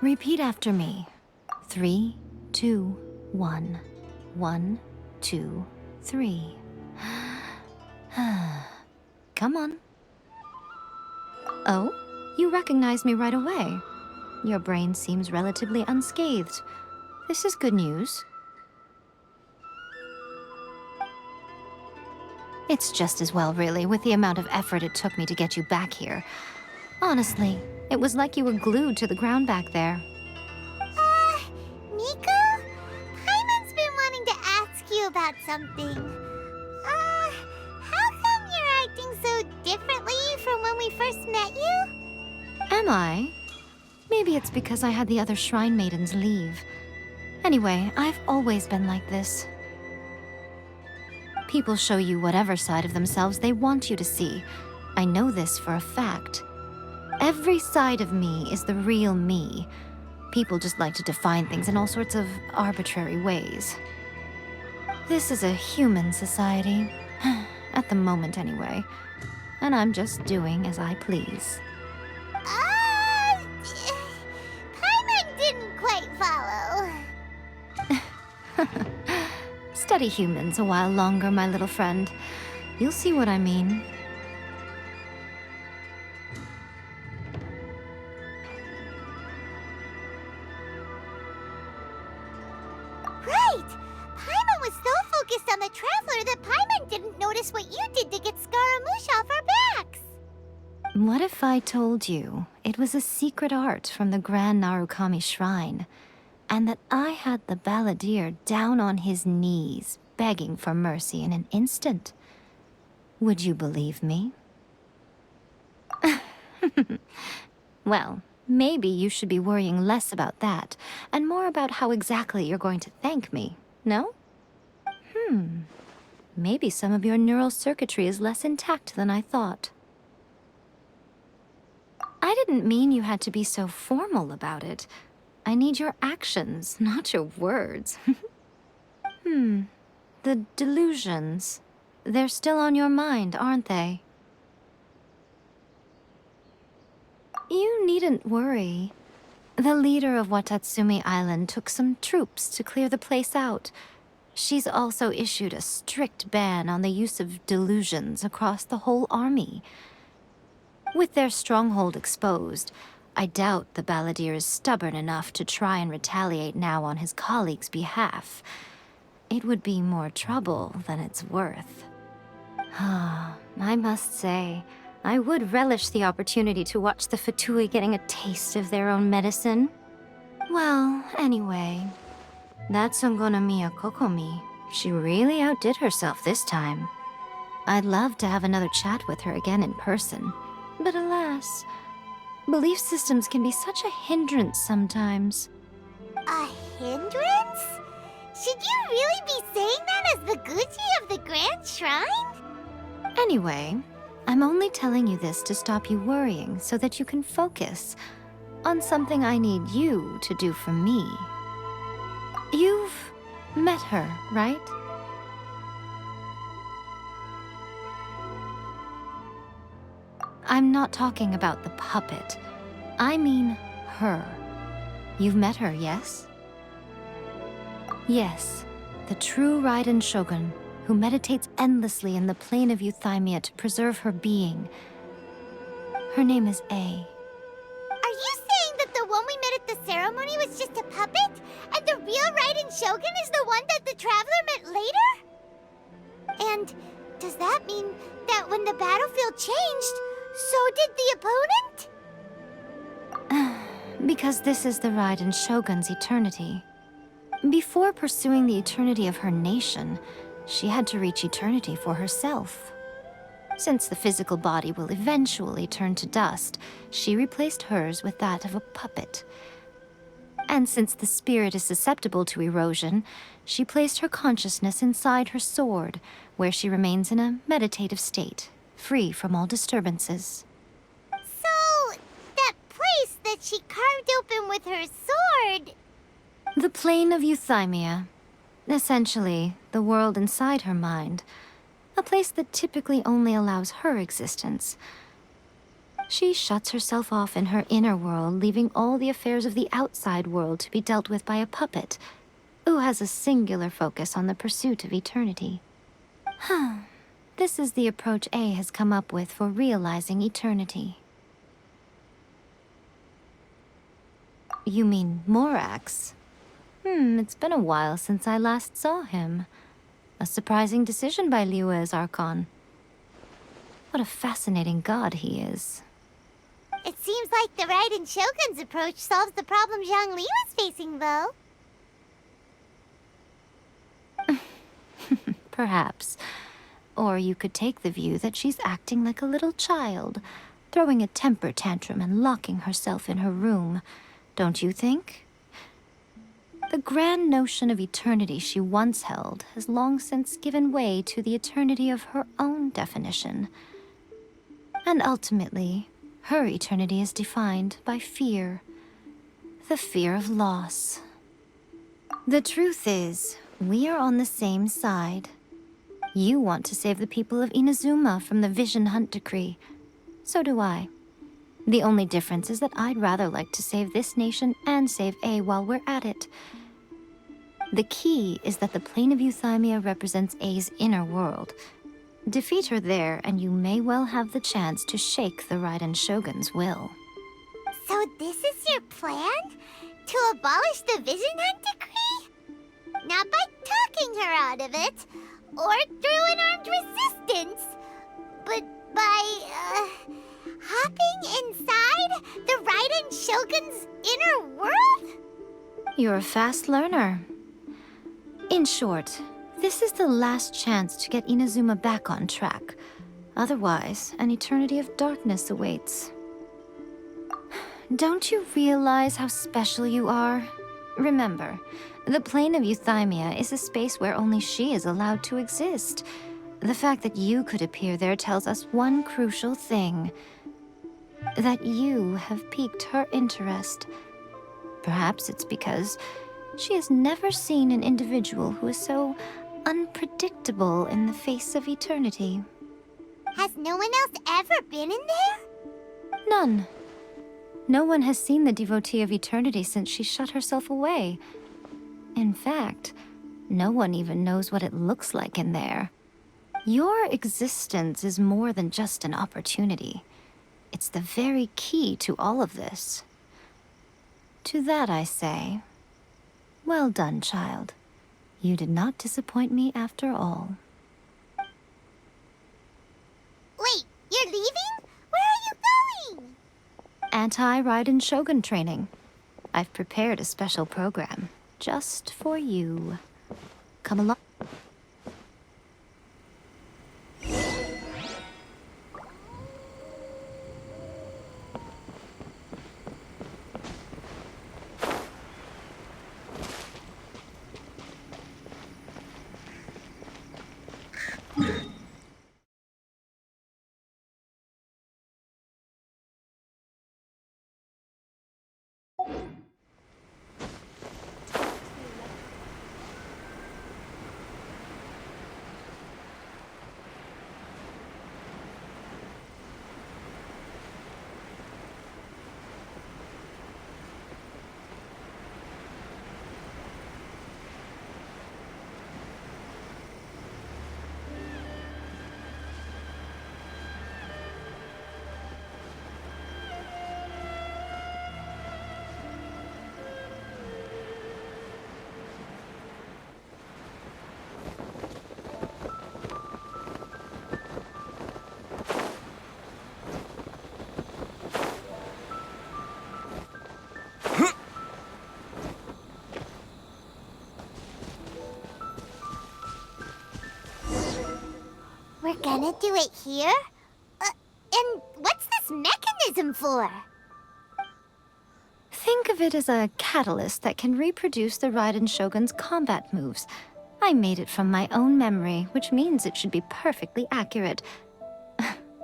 Repeat after me. 3, 2, 1. 1, 2, 3. Come on. Oh, you recognize me right away. Your brain seems relatively unscathed. This is good news. It's just as well, really, with the amount of effort it took me to get you back here. Honestly, it was like you were glued to the ground back there. Nico? Paimon's been wanting to ask you about something. How come you're acting so differently from when we first met you? Am I? Maybe it's because I had the other Shrine Maidens leave. Anyway, I've always been like this. People show you whatever side of themselves they want you to see. I know this for a fact. Every side of me is the real me. People just like to define things in all sorts of arbitrary ways. This is a human society. At the moment, anyway. And I'm just doing as I please. Paimon didn't quite follow. Study humans a while longer, my little friend. You'll see what I mean. Right! Paimon was so focused on the Traveler that Paimon didn't notice what you did to get Scaramouche off our backs. What if I told you it was a secret art from the Grand Narukami Shrine, and that I had the balladeer down on his knees, begging for mercy in an instant? Would you believe me? Well, maybe you should be worrying less about that, and more about how exactly you're going to thank me, no? Maybe some of your neural circuitry is less intact than I thought. I didn't mean you had to be so formal about it. I need your actions, not your words. The delusions. They're still on your mind, aren't they? You needn't worry. The leader of Watatsumi Island took some troops to clear the place out. She's also issued a strict ban on the use of delusions across the whole army. With their stronghold exposed, I doubt the balladeer is stubborn enough to try and retaliate now on his colleague's behalf. It would be more trouble than it's worth. I must say, I would relish the opportunity to watch the Fatui getting a taste of their own medicine. Well, anyway, that Songonamiya Kokomi, she really outdid herself this time. I'd love to have another chat with her again in person, but alas, belief systems can be such a hindrance sometimes. A hindrance? Should you really be saying that as the Gucci of the Grand Shrine? Anyway, I'm only telling you this to stop you worrying so that you can focus on something I need you to do for me. You've met her, right? I'm not talking about the puppet. I mean her. You've met her, yes? Yes, the true Raiden Shogun, who meditates endlessly in the plane of Euthymia to preserve her being. Her name is A. Are you saying that the one we met at the ceremony was just a puppet? And the real Raiden Shogun is the one that the Traveler met later? And does that mean that when the battlefield changed, so did the opponent? Because this is the Raiden Shogun's eternity. Before pursuing the eternity of her nation, she had to reach eternity for herself. Since the physical body will eventually turn to dust, she replaced hers with that of a puppet. And since the spirit is susceptible to erosion, she placed her consciousness inside her sword, where she remains in a meditative state, free from all disturbances. So, that place that she carved open with her sword... The plane of Euthymia. Essentially, the world inside her mind. A place that typically only allows her existence. She shuts herself off in her inner world, leaving all the affairs of the outside world to be dealt with by a puppet, who has a singular focus on the pursuit of eternity. This is the approach A has come up with for realizing eternity. You mean Morax? It's been a while since I last saw him. A surprising decision by Liyue's Archon. What a fascinating god he is. It seems like the Raiden Shogun's approach solves the problem Zhang Li was facing, though. Perhaps. Or you could take the view that she's acting like a little child, throwing a temper tantrum and locking herself in her room. Don't you think? The grand notion of eternity she once held has long since given way to the eternity of her own definition. And ultimately, her eternity is defined by fear. The fear of loss. The truth is, we are on the same side. You want to save the people of Inazuma from the Vision Hunt decree. So do I. The only difference is that I'd rather like to save this nation and save A while we're at it. The key is that the plane of Euthymia represents A's inner world. Defeat her there, and you may well have the chance to shake the Raiden Shogun's will. So this is your plan? To abolish the Vision Hunt decree? Not by talking her out of it, or through an armed resistance, but by, hopping inside the Raiden Shogun's inner world? You're a fast learner. In short, this is the last chance to get Inazuma back on track. Otherwise, an eternity of darkness awaits. Don't you realize how special you are? Remember, the plane of Euthymia is a space where only she is allowed to exist. The fact that you could appear there tells us one crucial thing. That you have piqued her interest. Perhaps it's because she has never seen an individual who is so unpredictable in the face of eternity. Has no one else ever been in there? None. No one has seen the devotee of eternity since she shut herself away. In fact, no one even knows what it looks like in there. Your existence is more than just an opportunity. It's the very key to all of this. To that I say, well done, child. You did not disappoint me after all. Wait, you're leaving? Where are you going? Anti-Raiden Shogun training. I've prepared a special program just for you. Come along. We're gonna do it here? And what's this mechanism for? Think of it as a catalyst that can reproduce the Raiden Shogun's combat moves. I made it from my own memory, which means it should be perfectly accurate.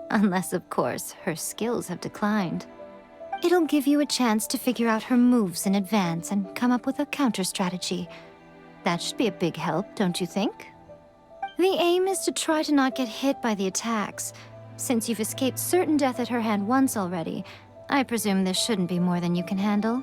Unless, of course, her skills have declined. It'll give you a chance to figure out her moves in advance and come up with a counter strategy. That should be a big help, don't you think? The aim is to try to not get hit by the attacks. Since you've escaped certain death at her hand once already, I presume this shouldn't be more than you can handle.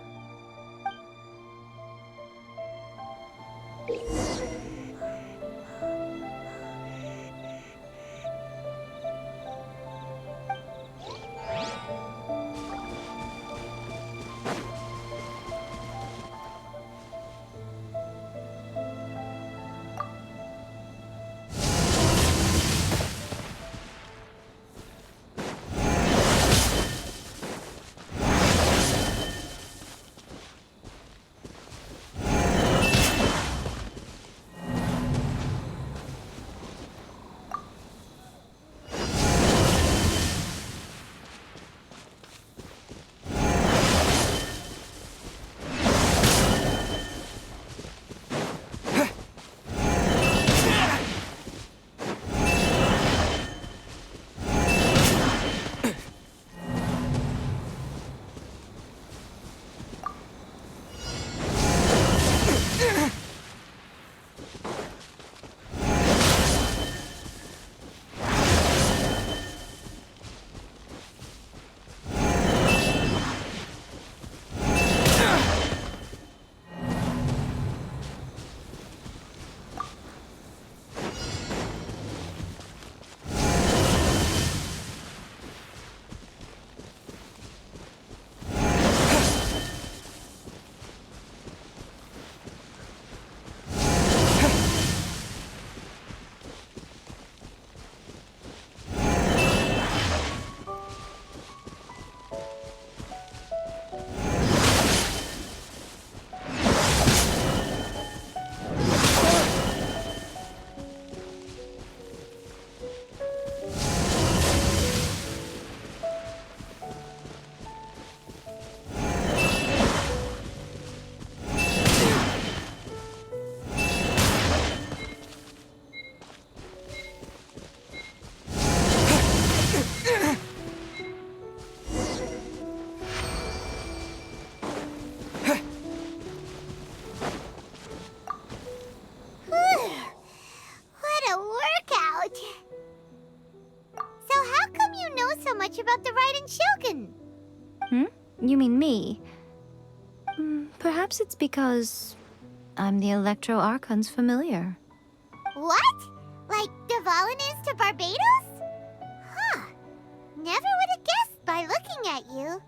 What a workout! So how come you know so much about the Raiden Shogun? You mean me? Perhaps it's because I'm the Electro Archon's familiar. What? Like Dvalin is to Barbados? Huh. Never would have guessed by looking at you.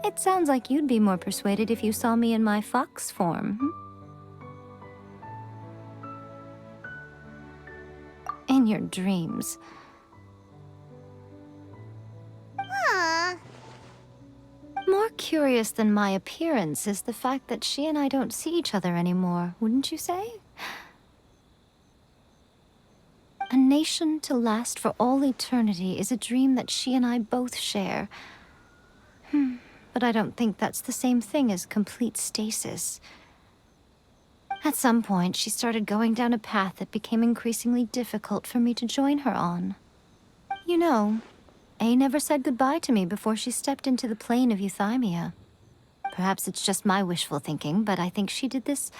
It sounds like you'd be more persuaded if you saw me in my fox form. In your dreams. Huh. More curious than my appearance is the fact that she and I don't see each other anymore, wouldn't you say? A nation to last for all eternity is a dream that she and I both share. But I don't think that's the same thing as complete stasis. At some point, she started going down a path that became increasingly difficult for me to join her on. You know, A never said goodbye to me before she stepped into the plane of Euthymia. Perhaps it's just my wishful thinking, but I think she did this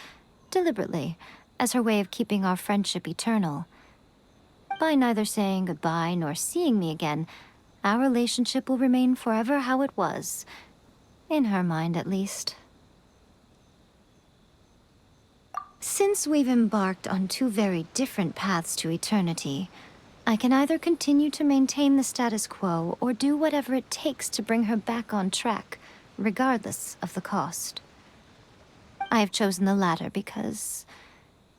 deliberately, as her way of keeping our friendship eternal. By neither saying goodbye nor seeing me again, our relationship will remain forever how it was. In her mind, at least. Since we've embarked on two very different paths to eternity, I can either continue to maintain the status quo or do whatever it takes to bring her back on track, regardless of the cost. I have chosen the latter because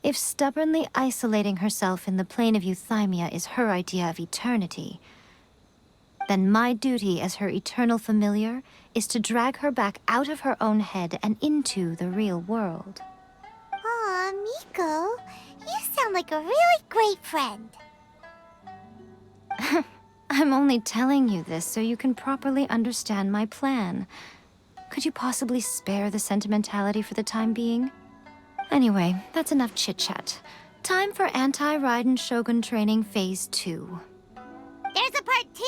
if stubbornly isolating herself in the plane of Euthymia is her idea of eternity, then my duty as her eternal familiar is to drag her back out of her own head and into the real world. Aw, Miko, you sound like a really great friend. I'm only telling you this so you can properly understand my plan. Could you possibly spare the sentimentality for the time being? Anyway, that's enough chit-chat. Time for Anti-Raiden Shogun Training Phase 2. There's a part 2?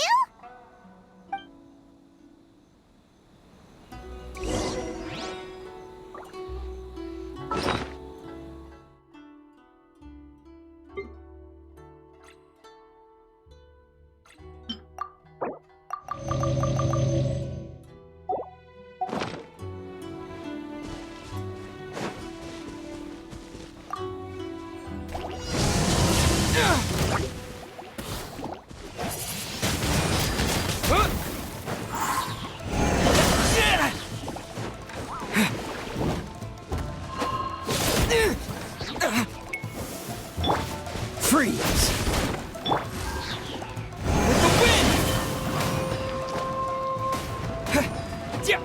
Freeze! With the wind! Yeah.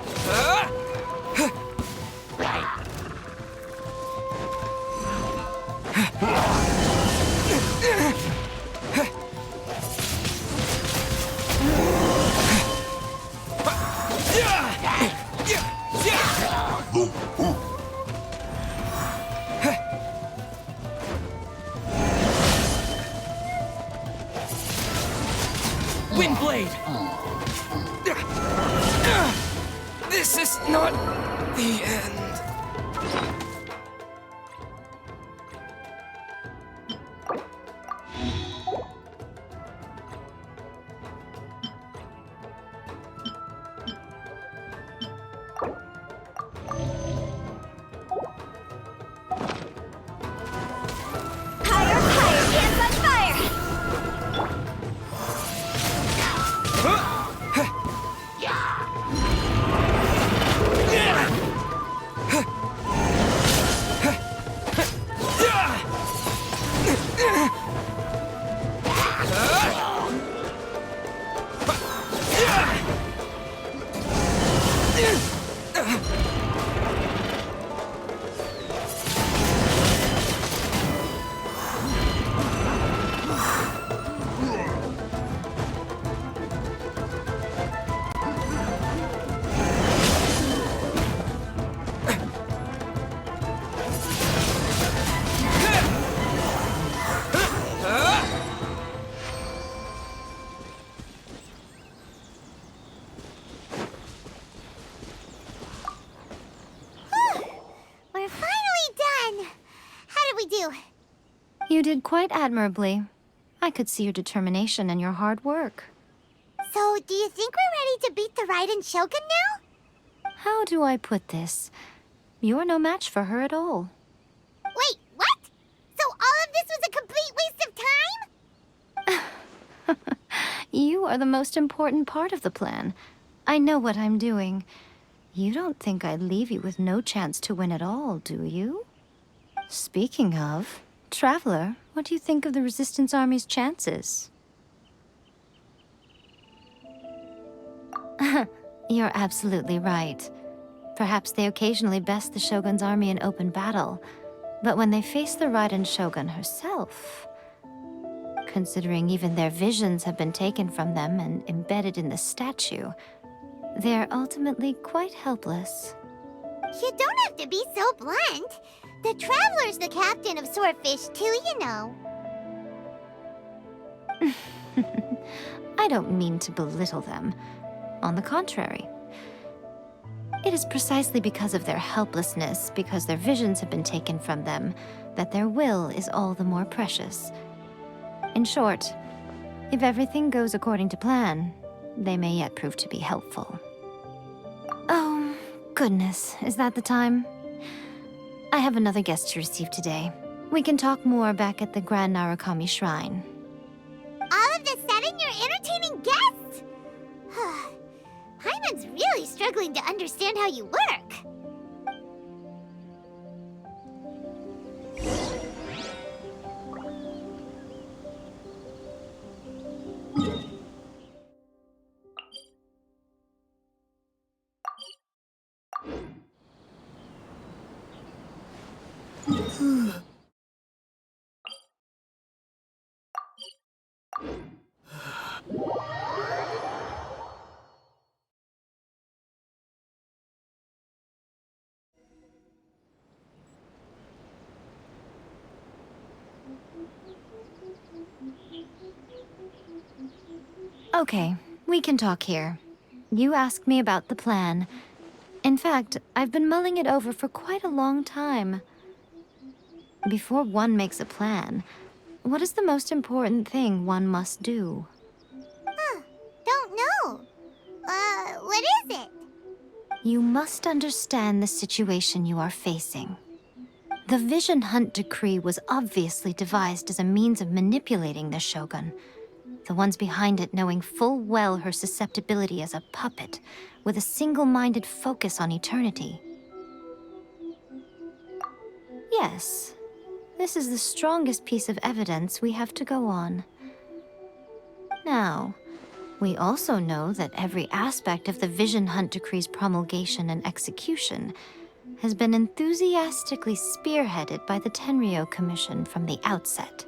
Windblade! This is not the end. Higher, higher, dance on fire! We're finally done! How did we do? You did quite admirably. I could see your determination and your hard work. So, do you think we're ready to beat the Raiden Shogun now? How do I put this? You're no match for her at all. Wait, what? So all of this was a complete waste of time? You are the most important part of the plan. I know what I'm doing. You don't think I'd leave you with no chance to win at all, do you? Speaking of, Traveler, what do you think of the Resistance Army's chances? You're absolutely right. Perhaps they occasionally best the Shogun's army in open battle, but when they face the Raiden Shogun herself, considering even their visions have been taken from them and embedded in the statue, they're ultimately quite helpless. You don't have to be so blunt. The Traveler's the captain of Swordfish too, you know. I don't mean to belittle them. On the contrary. It is precisely because of their helplessness, because their visions have been taken from them, that their will is all the more precious. In short, if everything goes according to plan, they may yet prove to be helpful. Oh, goodness, is that the time? I have another guest to receive today. We can talk more back at the Grand Narukami Shrine. All of this sudden, you're entertaining guests? Paimon's really struggling to understand how you work. Okay, we can talk here. You asked me about the plan. In fact, I've been mulling it over for quite a long time. Before one makes a plan, what is the most important thing one must do? Don't know. What is it? You must understand the situation you are facing. The Vision Hunt Decree was obviously devised as a means of manipulating the Shogun. The ones behind it knowing full well her susceptibility as a puppet, with a single-minded focus on eternity. Yes, this is the strongest piece of evidence we have to go on. Now, we also know that every aspect of the Vision Hunt Decree's promulgation and execution has been enthusiastically spearheaded by the Tenryou Commission from the outset.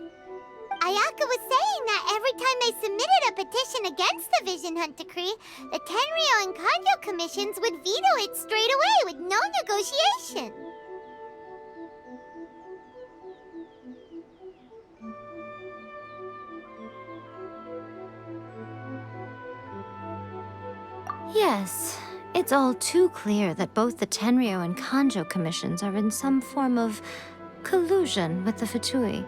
Ayaka was saying that every time they submitted a petition against the Vision Hunt Decree, the Tenryou and Kanjo commissions would veto it straight away with no negotiation. Yes, it's all too clear that both the Tenryou and Kanjo commissions are in some form of collusion with the Fatui.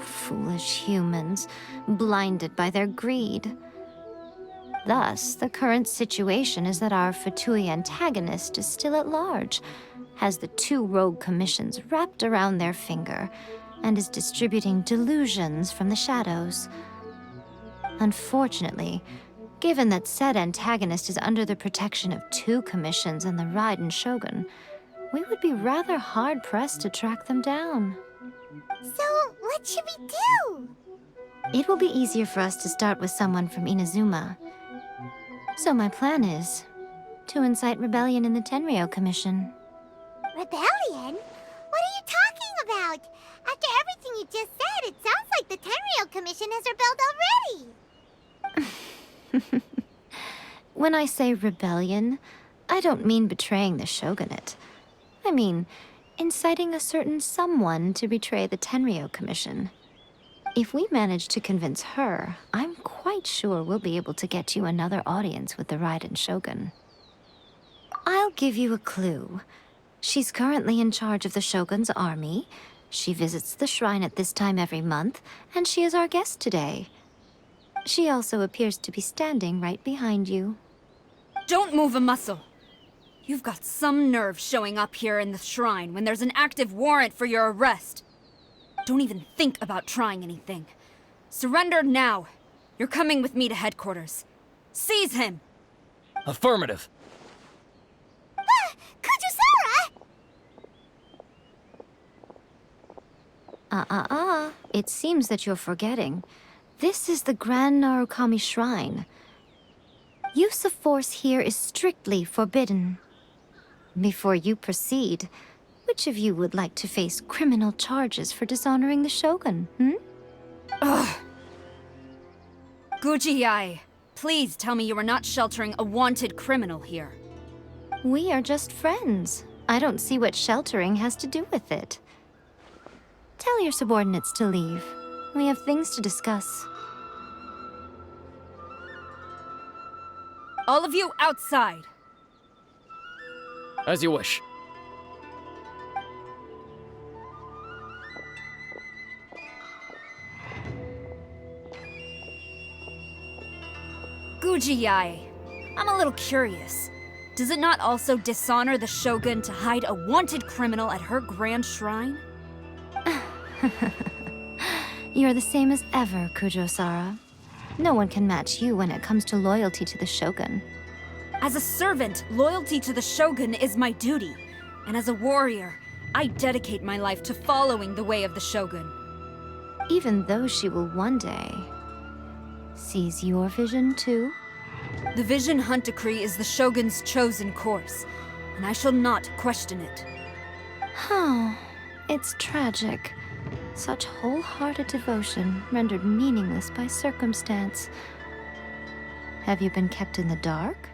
Foolish humans, blinded by their greed. Thus, the current situation is that our Fatui antagonist is still at large, has the two rogue commissions wrapped around their finger, and is distributing delusions from the shadows. Unfortunately, given that said antagonist is under the protection of two commissions and the Raiden Shogun, we would be rather hard-pressed to track them down. So, what should we do? It will be easier for us to start with someone from Inazuma. So my plan is to incite rebellion in the Tenryou Commission. Rebellion? What are you talking about? After everything you just said, it sounds like the Tenryou Commission has rebelled already. When I say rebellion, I don't mean betraying the shogunate. I mean inciting a certain someone to betray the Tenryou Commission. If we manage to convince her, I'm quite sure we'll be able to get you another audience with the Raiden Shogun. I'll give you a clue. She's currently in charge of the Shogun's army. She visits the shrine at this time every month, and she is our guest today. She also appears to be standing right behind you. Don't move a muscle. You've got some nerve showing up here in the shrine when there's an active warrant for your arrest. Don't even think about trying anything. Surrender now. You're coming with me to headquarters. Seize him! Affirmative. Kujusara! It seems that you're forgetting. This is the Grand Narukami Shrine. Use of force here is strictly forbidden. Before you proceed, which of you would like to face criminal charges for dishonoring the Shogun, Ugh. Guji-ai, please tell me you are not sheltering a wanted criminal here. We are just friends. I don't see what sheltering has to do with it. Tell your subordinates to leave. We have things to discuss. All of you outside. As you wish. Guji-ai, I'm a little curious. Does it not also dishonor the Shogun to hide a wanted criminal at her grand shrine? You're the same as ever, Kujo-sara. No one can match you when it comes to loyalty to the Shogun. As a servant, loyalty to the Shogun is my duty. And as a warrior, I dedicate my life to following the way of the Shogun. Even though she will one day seize your vision too? The Vision Hunt Decree is the Shogun's chosen course, and I shall not question it. Oh, it's tragic. Such wholehearted devotion rendered meaningless by circumstance. Have you been kept in the dark?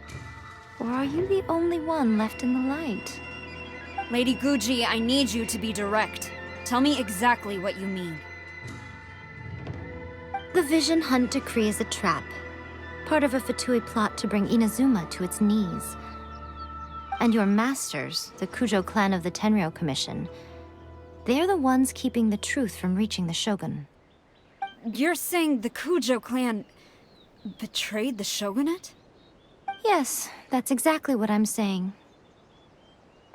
Or are you the only one left in the light? Lady Guji, I need you to be direct. Tell me exactly what you mean. The Vision Hunt Decree is a trap. Part of a Fatui plot to bring Inazuma to its knees. And your masters, the Kujo clan of the Tenryou Commission, they're the ones keeping the truth from reaching the Shogun. You're saying the Kujo clan betrayed the Shogunate? Yes, that's exactly what I'm saying.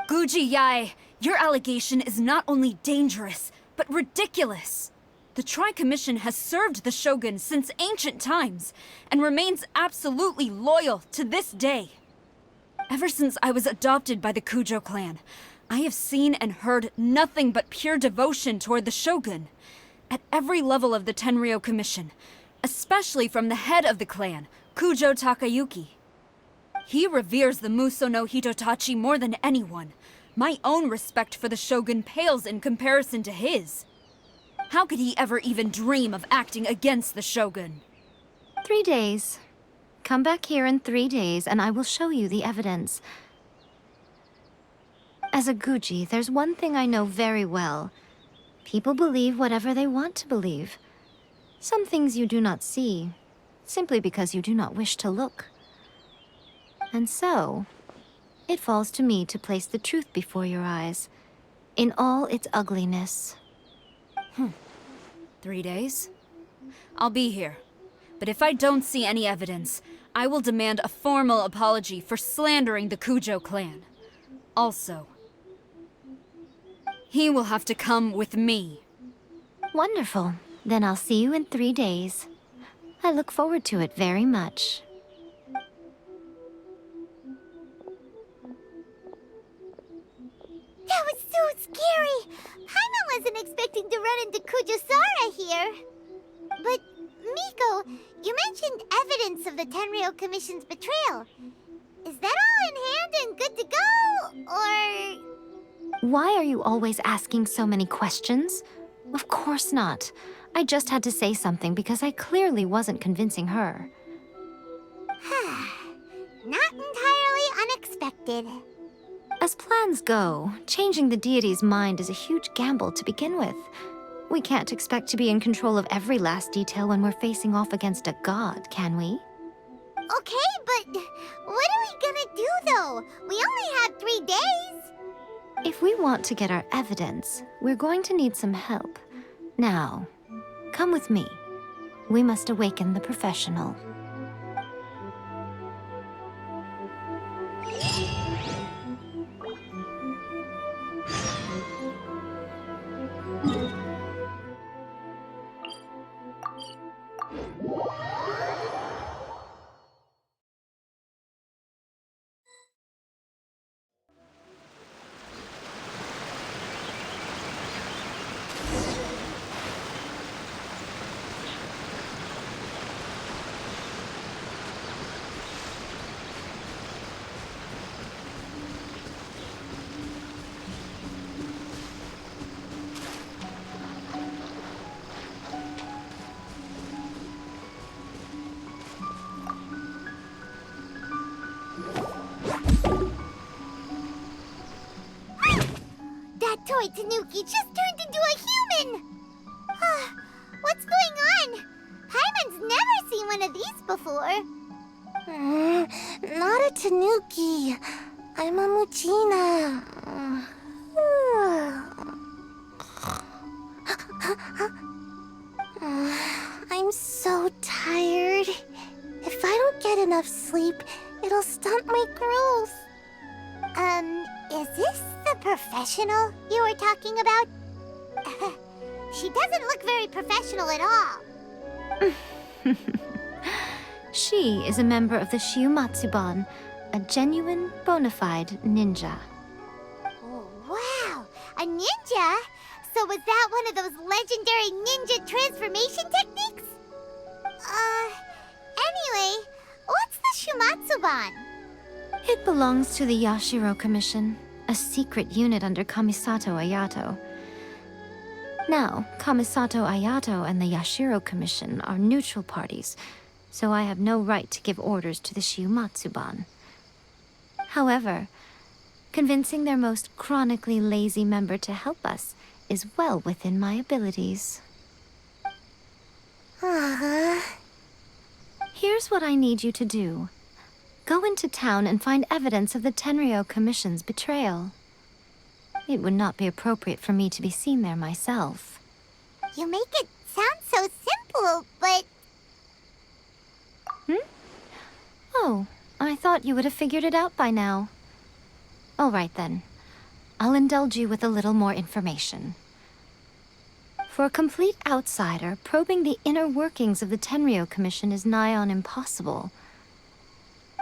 Guji-ai, your allegation is not only dangerous, but ridiculous. The Tri-Commission has served the Shogun since ancient times, and remains absolutely loyal to this day. Ever since I was adopted by the Kujo clan, I have seen and heard nothing but pure devotion toward the Shogun. At every level of the Tenryou Commission, especially from the head of the clan, Kujo Takayuki. He reveres the Muso no Hitotachi more than anyone. My own respect for the Shogun pales in comparison to his. How could he ever even dream of acting against the Shogun? 3 days. Come back here in 3 days and I will show you the evidence. As a Guji, there's one thing I know very well. People believe whatever they want to believe. Some things you do not see, simply because you do not wish to look. And so, it falls to me to place the truth before your eyes, in all its ugliness. 3 days? I'll be here. But if I don't see any evidence, I will demand a formal apology for slandering the Kujo clan. Also, he will have to come with me. Wonderful. Then I'll see you in 3 days. I look forward to it very much. That was so scary! Paimon wasn't expecting to run into Kujusara here. But, Miko, you mentioned evidence of the Tenryou Commission's betrayal. Is that all in hand and good to go, or...? Why are you always asking so many questions? Of course not. I just had to say something because I clearly wasn't convincing her. Not entirely unexpected. As plans go, changing the deity's mind is a huge gamble to begin with. We can't expect to be in control of every last detail when we're facing off against a god, can we? Okay, but what are we gonna do, though? We only had 3 days. If we want to get our evidence, we're going to need some help. Now, come with me. We must awaken the professional. That toy Tanuki just turned into a human! What's going on? Paimon's never seen one of these before. Not a Tanuki. I'm a Muchina. I'm so tired. If I don't get enough sleep, it'll stunt my growth. Is this the professional you were talking about? She doesn't look very professional at all. She is a member of the Shiumatsuban, a genuine, bona fide ninja. Oh, wow! A ninja? So was that one of those legendary ninja transformation techniques? Anyway, what's the Shiumatsuban? It belongs to the Yashiro Commission, a secret unit under Kamisato Ayato. Now, Kamisato Ayato and the Yashiro Commission are neutral parties, so I have no right to give orders to the Shiumatsuban. However, convincing their most chronically lazy member to help us is well within my abilities. Here's what I need you to do. Go into town and find evidence of the Tenryou Commission's betrayal. It would not be appropriate for me to be seen there myself. You make it sound so simple, but... Oh, I thought you would have figured it out by now. All right then. I'll indulge you with a little more information. For a complete outsider, probing the inner workings of the Tenryou Commission is nigh on impossible.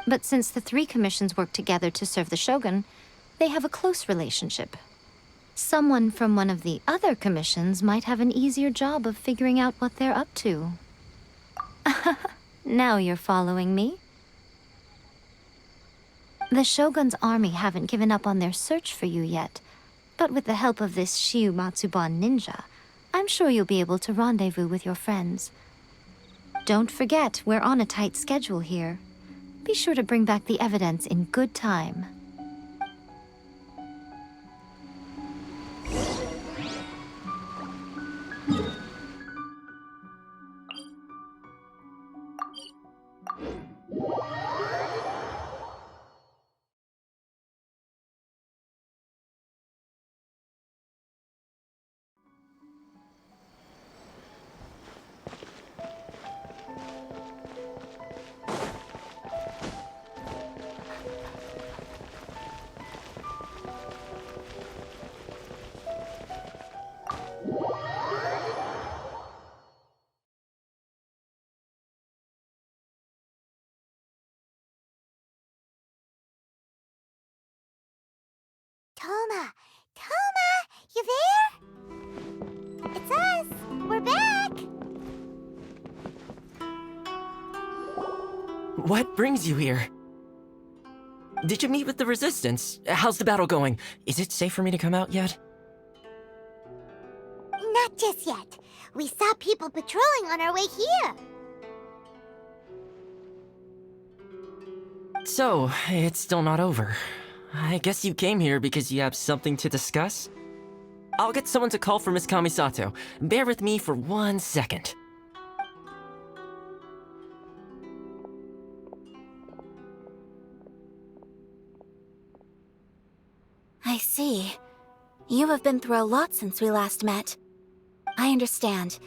But since the 3 commissions work together to serve the Shogun, They have a close relationship. Someone from one of the other commissions might have an easier job of figuring out what they're up to. Now you're following me. The Shogun's army haven't given up on their search for you yet, but with the help of this Shiu Matsuban ninja, I'm sure you'll be able to rendezvous with your friends. Don't forget, we're on a tight schedule here. Be sure to bring back the evidence in good time. Toma! Toma! You there? It's us! We're back! What brings you here? Did you meet with the Resistance? How's the battle going? Is it safe for me to come out yet? Not just yet. We saw people patrolling on our way here. So, it's still not over. I guess you came here because you have something to discuss? I'll get someone to call for Miss Kamisato. Bear with me for 1 second. I see. You have been through a lot since we last met. I understand.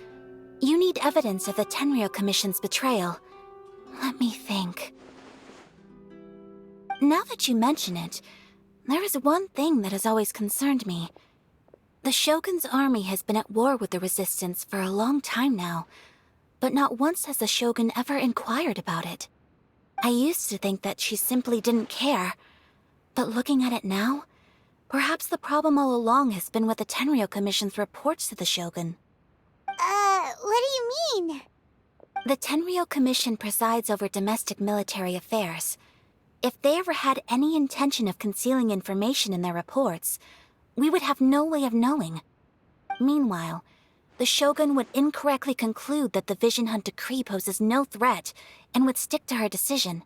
You need evidence of the Tenryou Commission's betrayal. Let me think. Now that you mention it, there is one thing that has always concerned me. The Shogun's army has been at war with the Resistance for a long time now, but not once has the Shogun ever inquired about it. I used to think that she simply didn't care, but looking at it now, perhaps the problem all along has been with the Tenryou Commission's reports to the Shogun. What do you mean? The Tenryou Commission presides over domestic military affairs. If they ever had any intention of concealing information in their reports, we would have no way of knowing. Meanwhile, the Shogun would incorrectly conclude that the Vision Hunt decree poses no threat and would stick to her decision.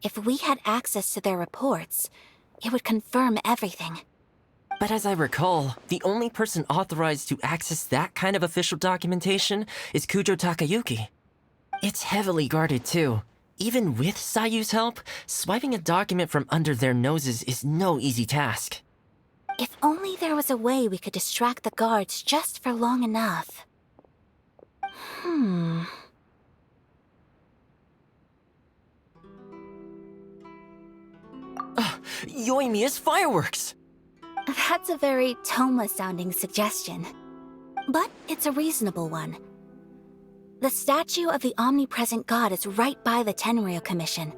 If we had access to their reports, it would confirm everything. But as I recall, the only person authorized to access that kind of official documentation is Kujo Takayuki. It's heavily guarded too. Even with Sayu's help, swiping a document from under their noses is no easy task. If only there was a way we could distract the guards just for long enough. Yoimiya's fireworks! That's a very Toma-sounding suggestion. But it's a reasonable one. The statue of the omnipresent god is right by the Tenryou Commission.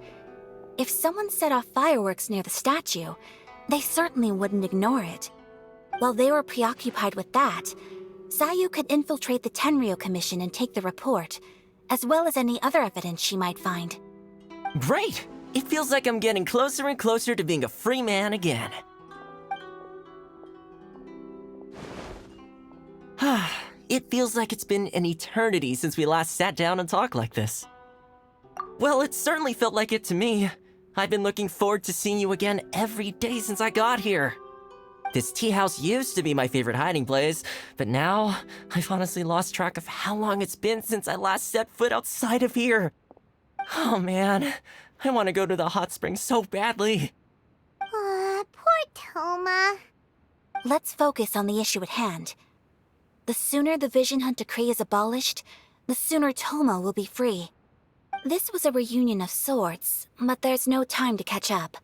If someone set off fireworks near the statue, they certainly wouldn't ignore it. While they were preoccupied with that, Sayu could infiltrate the Tenryou Commission and take the report, as well as any other evidence she might find. Great! It feels like I'm getting closer and closer to being a free man again. It feels like it's been an eternity since we last sat down and talked like this. Well, it certainly felt like it to me. I've been looking forward to seeing you again every day since I got here. This tea house used to be my favorite hiding place, but now I've honestly lost track of how long it's been since I last set foot outside of here. Oh man, I want to go to the hot springs so badly. Poor Toma. Let's focus on the issue at hand. The sooner the Vision Hunt decree is abolished, the sooner Toma will be free. This was a reunion of sorts, but there's no time to catch up.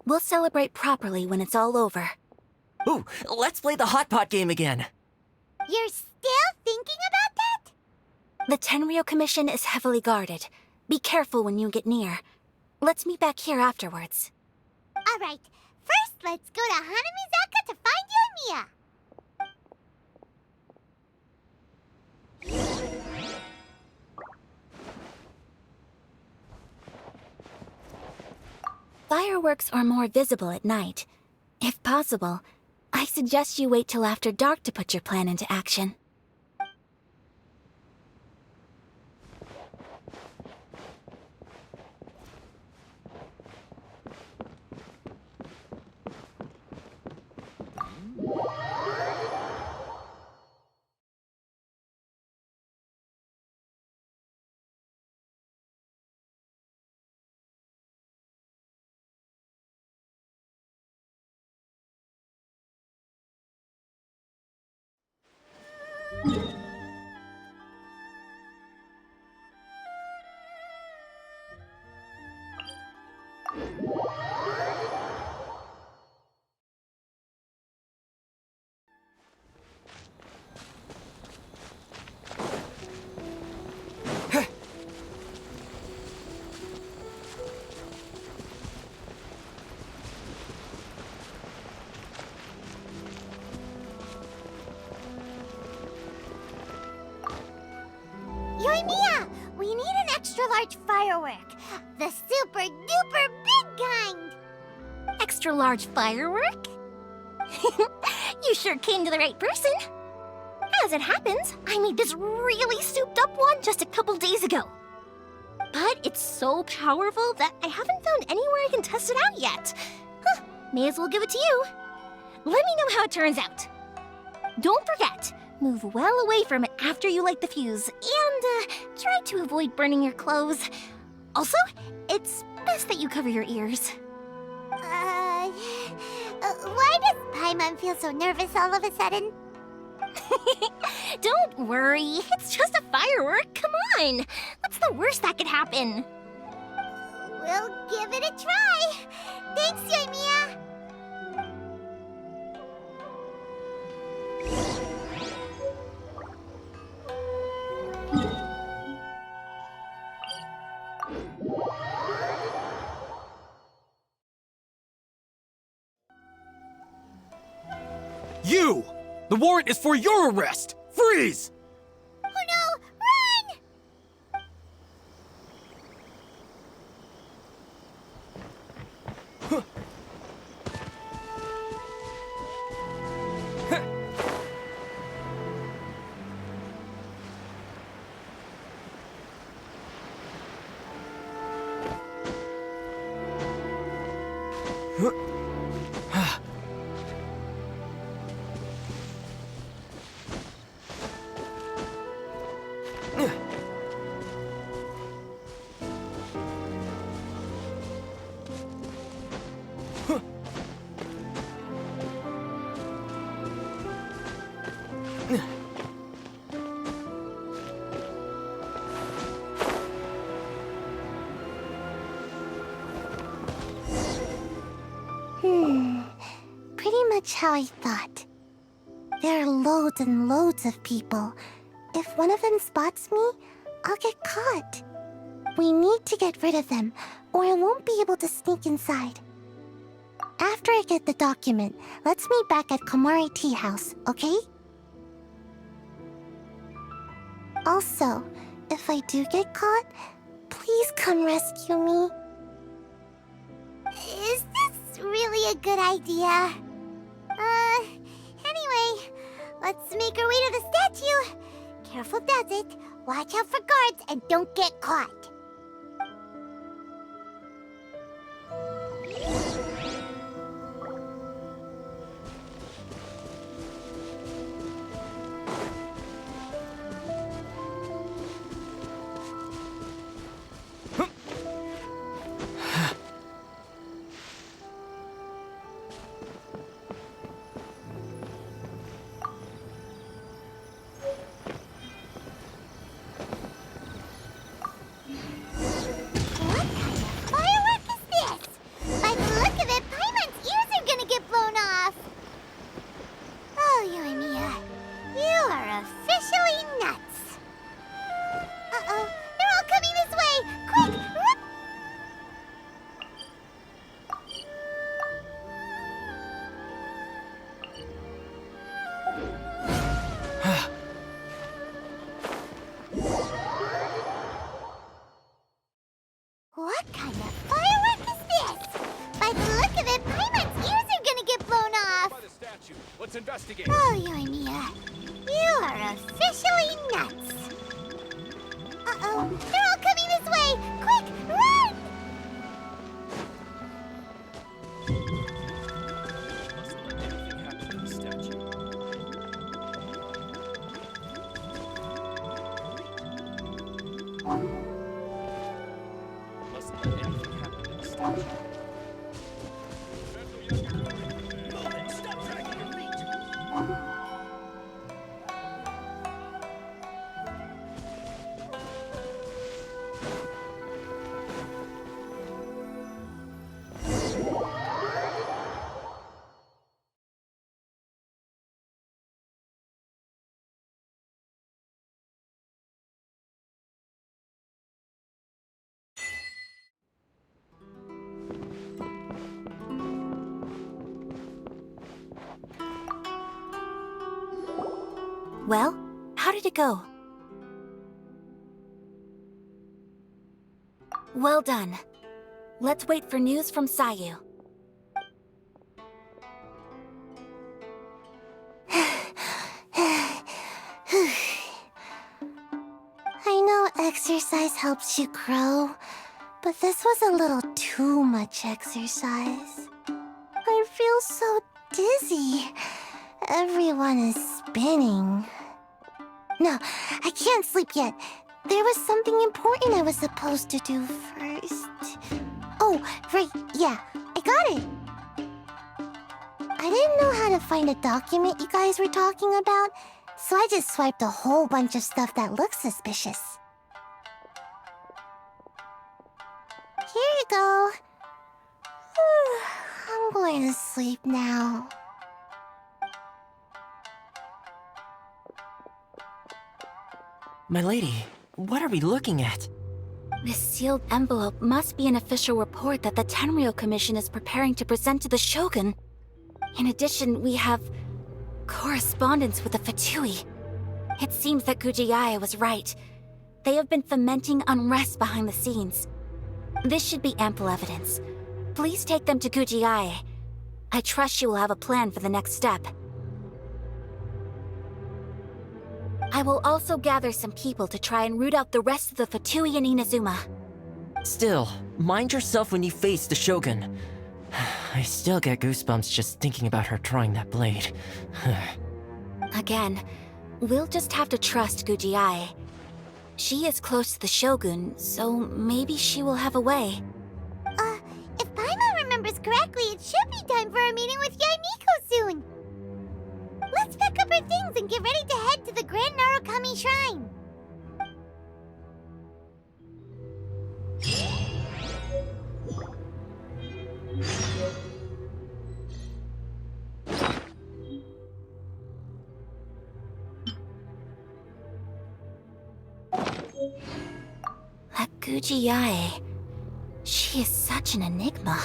We'll celebrate properly when it's all over. Ooh, let's play the hot pot game again. You're still thinking about that? The Tenryou Commission is heavily guarded. Be careful when you get near. Let's meet back here afterwards. All right. First, let's go to Hanamizaka to find Yoimiya. Fireworks are more visible at night. If possible, I suggest you wait till after dark to put your plan into action. Yoimiya, we need an extra-large firework. The super-duper big kind. Extra-large firework? You sure came to the right person. As it happens, I made this really souped-up one just a couple days ago. But it's so powerful that I haven't found anywhere I can test it out yet. Huh, may as well give it to you. Let me know how it turns out. Don't forget, move well away from it after you light the fuse, and try to avoid burning your clothes. Also, it's best that you cover your ears. Why does Paimon feel so nervous all of a sudden? Don't worry, it's just a firework. Come on, what's the worst that could happen? We'll give it a try. Thanks, Yoimiya. You! The warrant is for your arrest! Freeze! Oh no, run! Pretty much how I thought. There are loads and loads of people. If one of them spots me, I'll get caught. We need to get rid of them, or I won't be able to sneak inside. After I get the document, let's meet back at Komari Tea House, okay? Also, if I do get caught, please come rescue me. Is this really a good idea? Anyway, let's make our way to the statue. Careful does it. Watch out for guards and don't get caught. Let's investigate. Oh, Yoimiya, you are officially nuts. Uh-oh, they're all coming this way! Quick, run! Mustn't let anything happen to the statue. Stop dragging your feet! Well, how did it go? Well done. Let's wait for news from Sayu. I know exercise helps you grow, but this was a little too much exercise. I feel so dizzy. Everyone is spinning. No, I can't sleep yet. There was something important I was supposed to do first. Oh, right, yeah, I got it. I didn't know how to find a document you guys were talking about, so I just swiped a whole bunch of stuff that looks suspicious. Here you go. I'm going to sleep now. My lady, what are we looking at? This sealed envelope must be an official report that the Tenryou Commission is preparing to present to the Shogun. In addition, we have correspondence with the Fatui. It seems that Gujiae was right. They have been fomenting unrest behind the scenes. This should be ample evidence. Please take them to Gujiae. I trust she will have a plan for the next step. I will also gather some people to try and root out the rest of the Fatui in Inazuma. Still, mind yourself when you face the Shogun. I still get goosebumps just thinking about her drawing that blade. Again, we'll just have to trust Gujiae. She is close to the Shogun, so maybe she will have a way. If Paimon remembers correctly, it should be time for a meeting with Yaimiko soon. Let's pack up our things and get ready to head to the Grand Narukami Shrine. That Gujiae, she is such an enigma.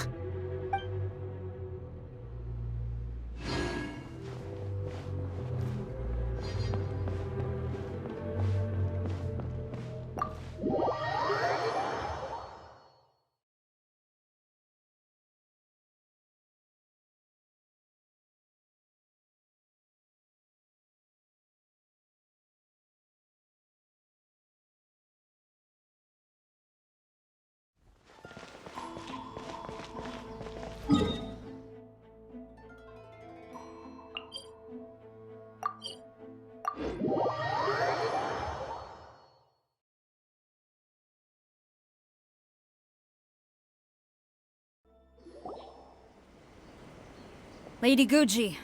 Lady Guji,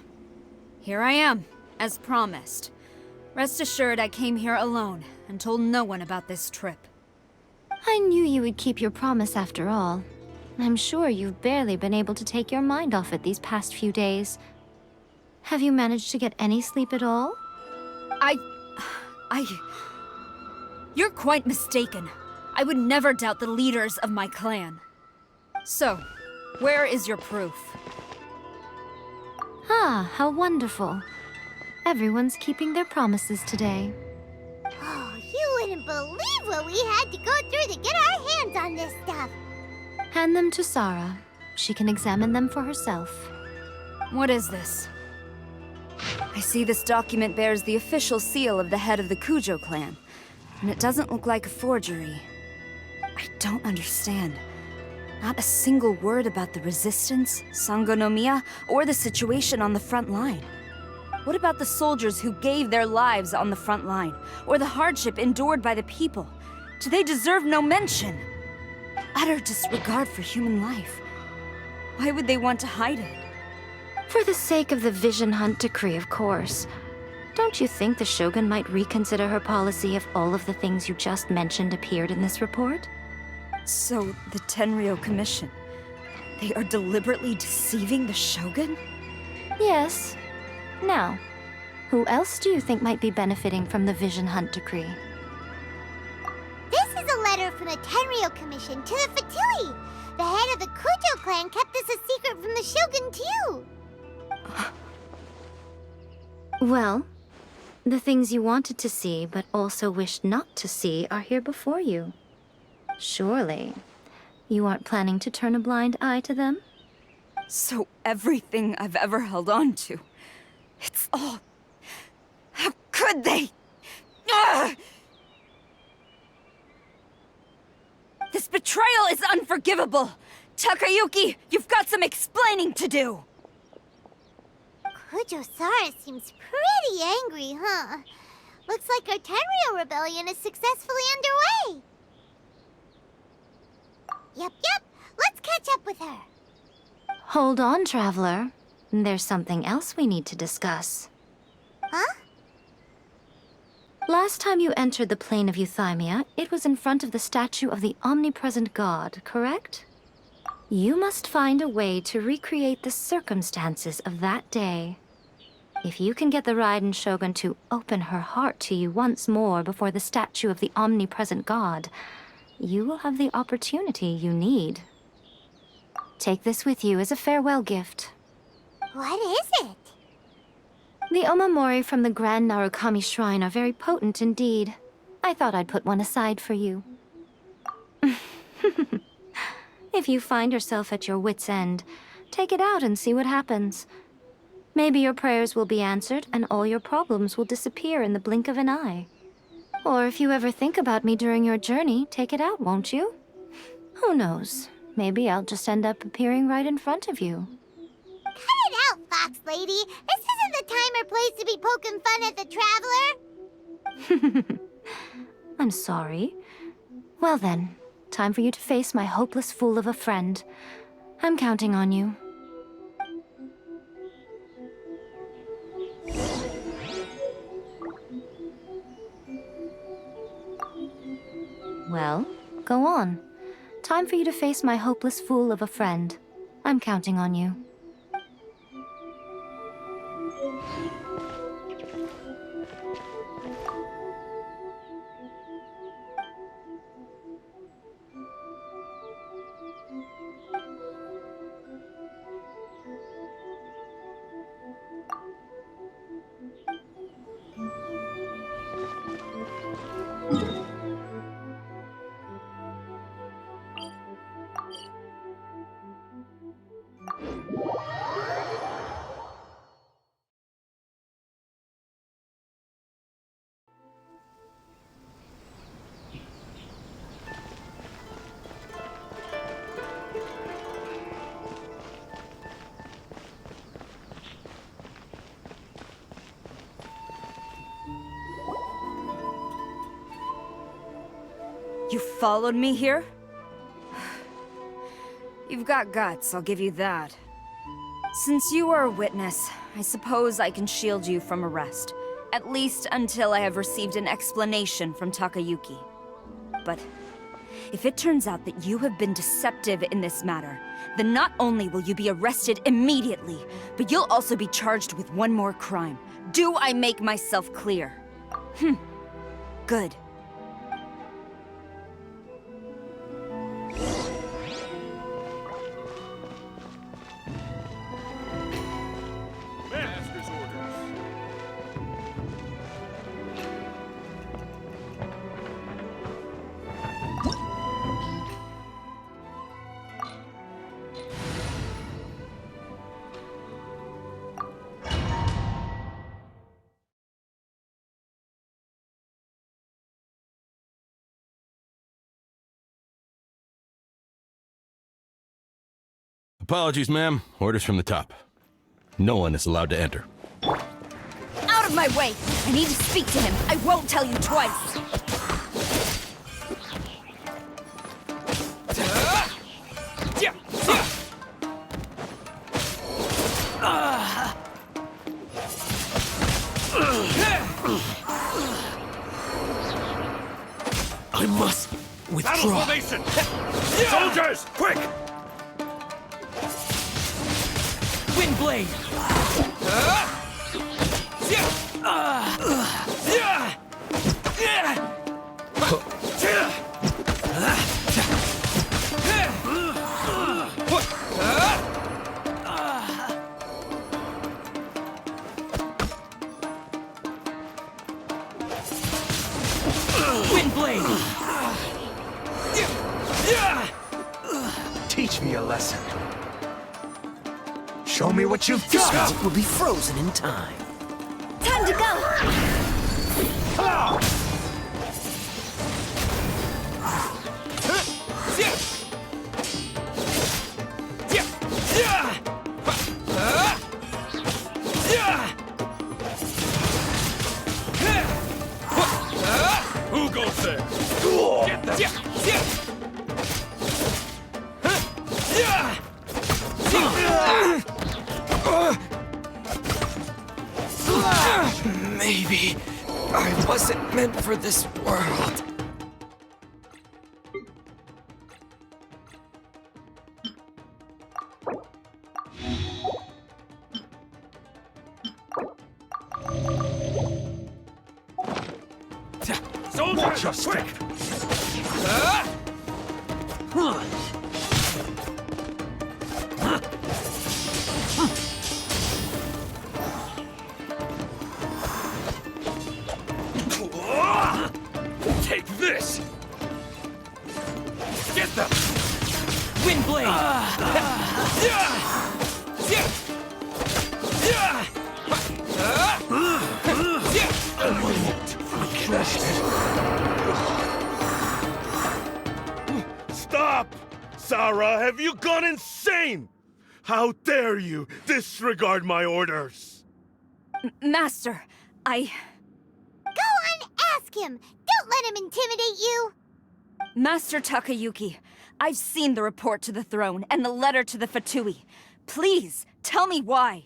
here I am, as promised. Rest assured I came here alone and told no one about this trip. I knew you would keep your promise after all. I'm sure you've barely been able to take your mind off it these past few days. Have you managed to get any sleep at all? You're quite mistaken. I would never doubt the leaders of my clan. So, where is your proof? Ah, how wonderful. Everyone's keeping their promises today. Oh, you wouldn't believe what we had to go through to get our hands on this stuff. Hand them to Sarah. She can examine them for herself. What is this? I see this document bears the official seal of the head of the Kujo clan, and it doesn't look like a forgery. I don't understand. Not a single word about the resistance, Sangonomiya, or the situation on the front line. What about the soldiers who gave their lives on the front line, or the hardship endured by the people? Do they deserve no mention? Utter disregard for human life. Why would they want to hide it? For the sake of the Vision Hunt decree, of course. Don't you think the Shogun might reconsider her policy if all of the things you just mentioned appeared in this report? So, the Tenryou Commission, they are deliberately deceiving the Shogun? Yes. Now, who else do you think might be benefiting from the Vision Hunt decree? This is a letter from the Tenryou Commission to the Fatui. The head of the Kujo clan kept this a secret from the Shogun, too. Well, the things you wanted to see but also wished not to see are here before you. Surely, you aren't planning to turn a blind eye to them? So everything I've ever held on to, it's all... How could they? Ugh! This betrayal is unforgivable! Takayuki, you've got some explaining to do! Kujo-Sara seems pretty angry, huh? Looks like our Tenryou rebellion is successfully underway. Yep. Let's catch up with her. Hold on, Traveler. There's something else we need to discuss. Huh? Last time you entered the plane of Euthymia, it was in front of the statue of the omnipresent god, correct? You must find a way to recreate the circumstances of that day. If you can get the Raiden Shogun to open her heart to you once more before the statue of the omnipresent god, you will have the opportunity you need. Take this with you as a farewell gift. What is it? The omamori from the Grand Narukami Shrine are very potent indeed. I thought I'd put one aside for you. If you find yourself at your wit's end, take it out and see what happens. Maybe your prayers will be answered and all your problems will disappear in the blink of an eye. Or if you ever think about me during your journey, take it out, won't you? Who knows? Maybe I'll just end up appearing right in front of you. Cut it out, Fox Lady. This isn't the time or place to be poking fun at the Traveler. I'm sorry. Well then, time for you to face my hopeless fool of a friend. I'm counting on you. Well, go on. Time for you to face my hopeless fool of a friend. I'm counting on you. You followed me here? You've got guts, I'll give you that. Since you are a witness, I suppose I can shield you from arrest. At least until I have received an explanation from Takayuki. But if it turns out that you have been deceptive in this matter, then not only will you be arrested immediately, but you'll also be charged with one more crime. Do I make myself clear? Good. Master's orders. Apologies, ma'am. Orders from the top. No one is allowed to enter. Out of my way! I need to speak to him. I won't tell you twice. I must Battle withdraw. formation! Soldiers, quick! Windblade! Windblade! Teach me a lesson. Show me what you've got. It will be frozen in time. Time to go! Who goes there? Get them! Maybe I wasn't meant for this world. Soldiers, Just quick! Take this! Get them! Windblade! Stop! Sarah, have you gone insane? How dare you disregard my orders? Master, I... Go on, ask him. Don't let him intimidate you. Master Takayuki, I've seen the report to the throne and the letter to the Fatui. Please, tell me why.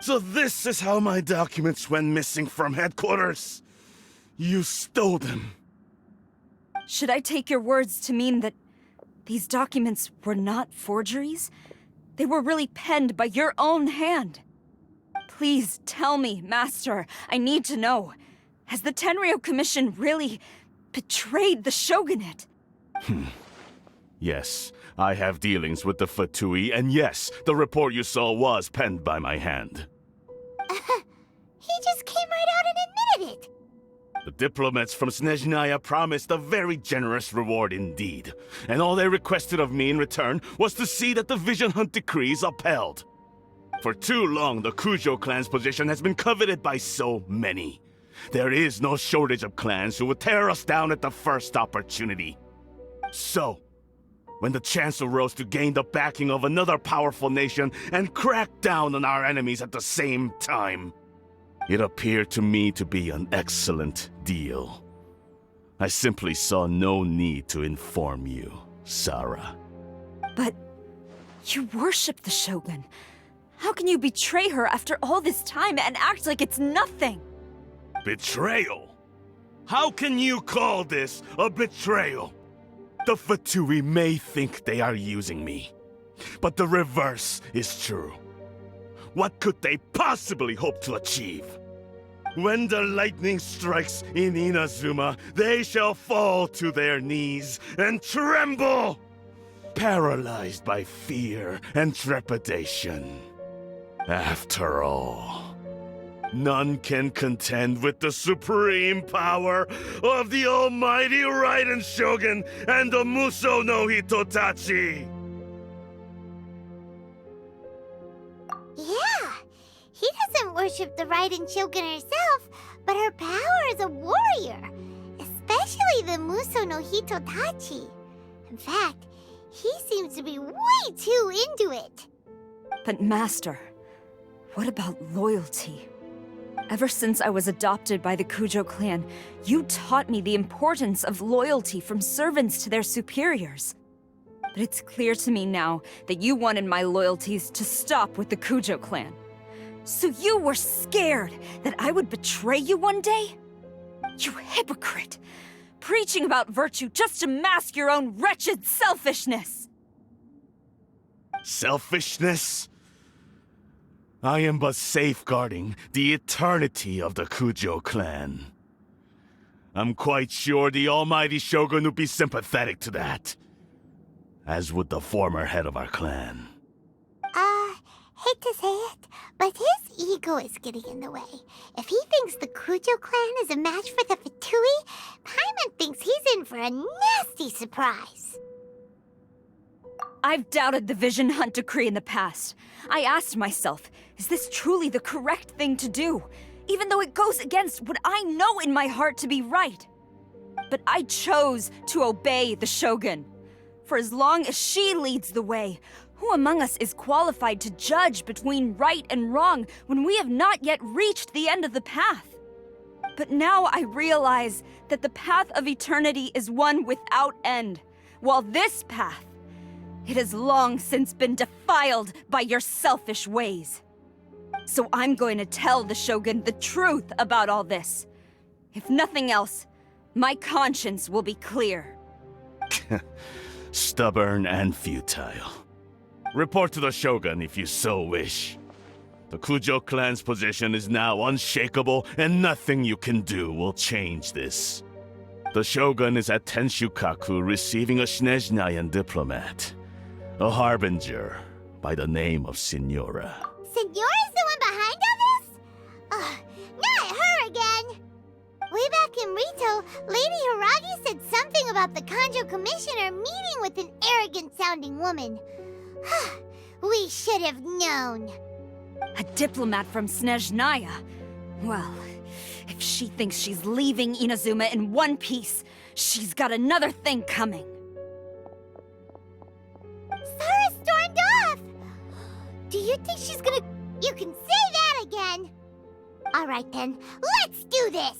So this is how my documents went missing from headquarters? You stole them. Should I take your words to mean that these documents were not forgeries? They were really penned by your own hand. Please tell me, Master. I need to know. Has the Tenryou Commission really betrayed the Shogunate? Yes, I have dealings with the Fatui, and yes, the report you saw was penned by my hand. He just came right out and admitted it. The diplomats from Snezhnaya promised a very generous reward indeed, and all they requested of me in return was to see that the Vision Hunt decree is upheld. For too long, the Kujo clan's position has been coveted by so many. There is no shortage of clans who would tear us down at the first opportunity. So, when the chance arose to gain the backing of another powerful nation and crack down on our enemies at the same time, it appeared to me to be an excellent deal. I simply saw no need to inform you, Sarah. But you worship the Shogun. How can you betray her after all this time and act like it's nothing? Betrayal? How can you call this a betrayal? The Fatui may think they are using me, but the reverse is true. What could they possibly hope to achieve? When the lightning strikes in Inazuma, they shall fall to their knees and tremble, paralyzed by fear and trepidation. After all, none can contend with the supreme power of the almighty Raiden Shogun and the Muso no Hitotachi! Yeah, he doesn't worship the Raiden Shogun herself, but her power as a warrior, especially the Muso no Hitotachi. In fact, He seems to be way too into it. But Master, what about loyalty? Ever since I was adopted by the Kujo clan, you taught me the importance of loyalty from servants to their superiors. But it's clear to me now that you wanted my loyalties to stop with the Kujo clan. So you were scared that I would betray you one day? You hypocrite! Preaching about virtue just to mask your own wretched selfishness! Selfishness? I am but safeguarding the eternity of the Kujo clan. I'm quite sure the almighty Shogun would be sympathetic to that. As would the former head of our clan. Hate to say it, but his ego is getting in the way. If he thinks the Kujo clan is a match for the Fatui, Paimon thinks he's in for a nasty surprise. I've doubted the Vision Hunt decree in the past. I asked myself, is this truly the correct thing to do? Even though it goes against what I know in my heart to be right. But I chose to obey the Shogun. For as long as she leads the way, who among us is qualified to judge between right and wrong when we have not yet reached the end of the path? But now I realize that the path of eternity is one without end, while this path, it has long since been defiled by your selfish ways. So I'm going to tell the Shogun the truth about all this. If nothing else, my conscience will be clear. Stubborn and futile. Report to the Shogun if you so wish. The Kujo clan's position is now unshakable, and nothing you can do will change this. The Shogun is at Tenshukaku receiving a Snezhnayan diplomat, a harbinger by the name of Signora. Signora's the one behind all this? Not her again! Way back in Rito, Lady Hiragi said something about the Kanjo Commissioner meeting with an arrogant-sounding woman. We should have known. A diplomat from Snezhnaya? Well, if she thinks she's leaving Inazuma in one piece, she's got another thing coming. Sara stormed off! Do you think she's gonna... You can say that again! Alright then, let's do this!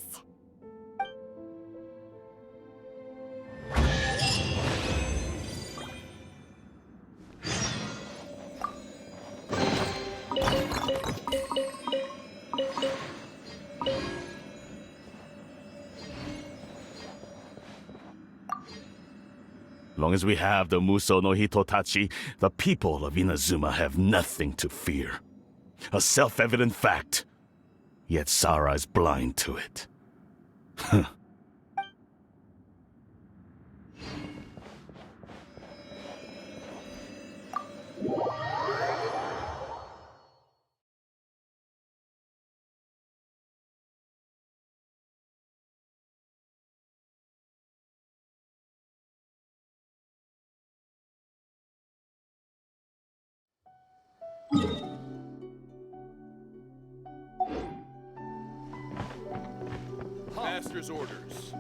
Long as we have the Muso no Hitotachi, the people of Inazuma have nothing to fear. A self-evident fact. Yet Sara is blind to it. Master's orders.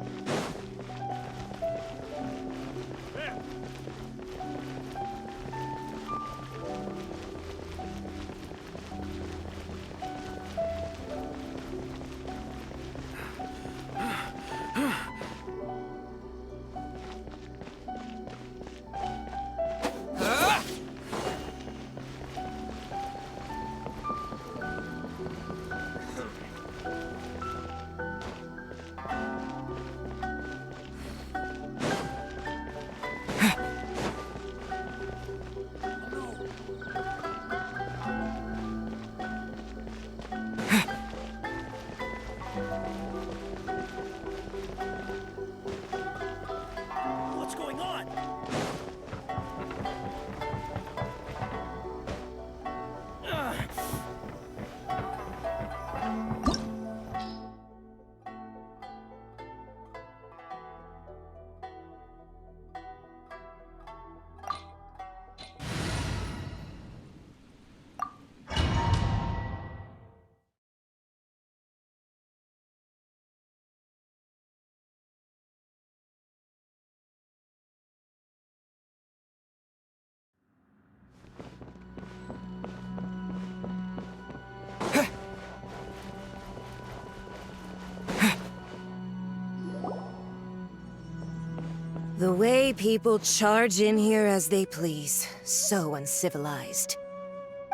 The way people charge in here as they please. So uncivilized.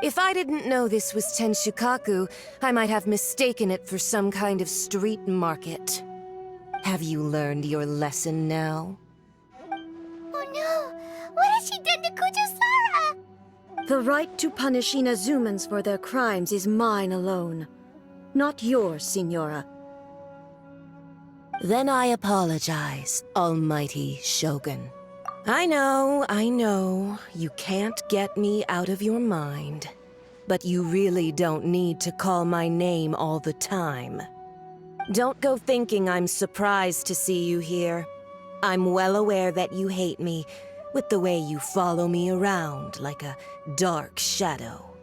If I didn't know this was Tenshukaku, I might have mistaken it for some kind of street market. Have you learned your lesson now? Oh no! What has she done to Kujusara? The right to punish Inazumans for their crimes is mine alone. Not yours, Signora. Then I apologize, Almighty Shogun. I know, you can't get me out of your mind. But you really don't need to call my name all the time. Don't go thinking I'm surprised to see you here. I'm well aware that you hate me, with the way you follow me around like a dark shadow.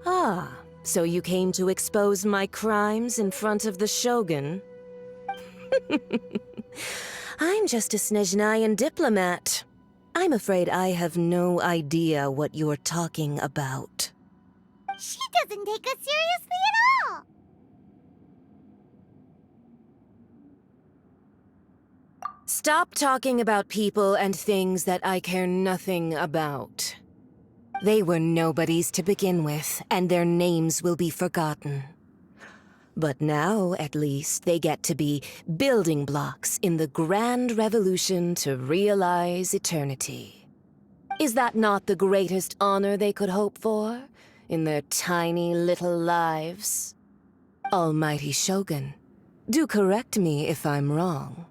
Ah, so you came to expose my crimes in front of the Shogun? I'm just a Snezhnayan diplomat. I'm afraid I have no idea what you're talking about. She doesn't take us seriously at all! Stop talking about people and things that I care nothing about. They were nobodies to begin with, and their names will be forgotten. But now, at least, they get to be building blocks in the grand revolution to realize eternity. Is that not the greatest honor they could hope for in their tiny little lives? Almighty Shogun, do correct me if I'm wrong.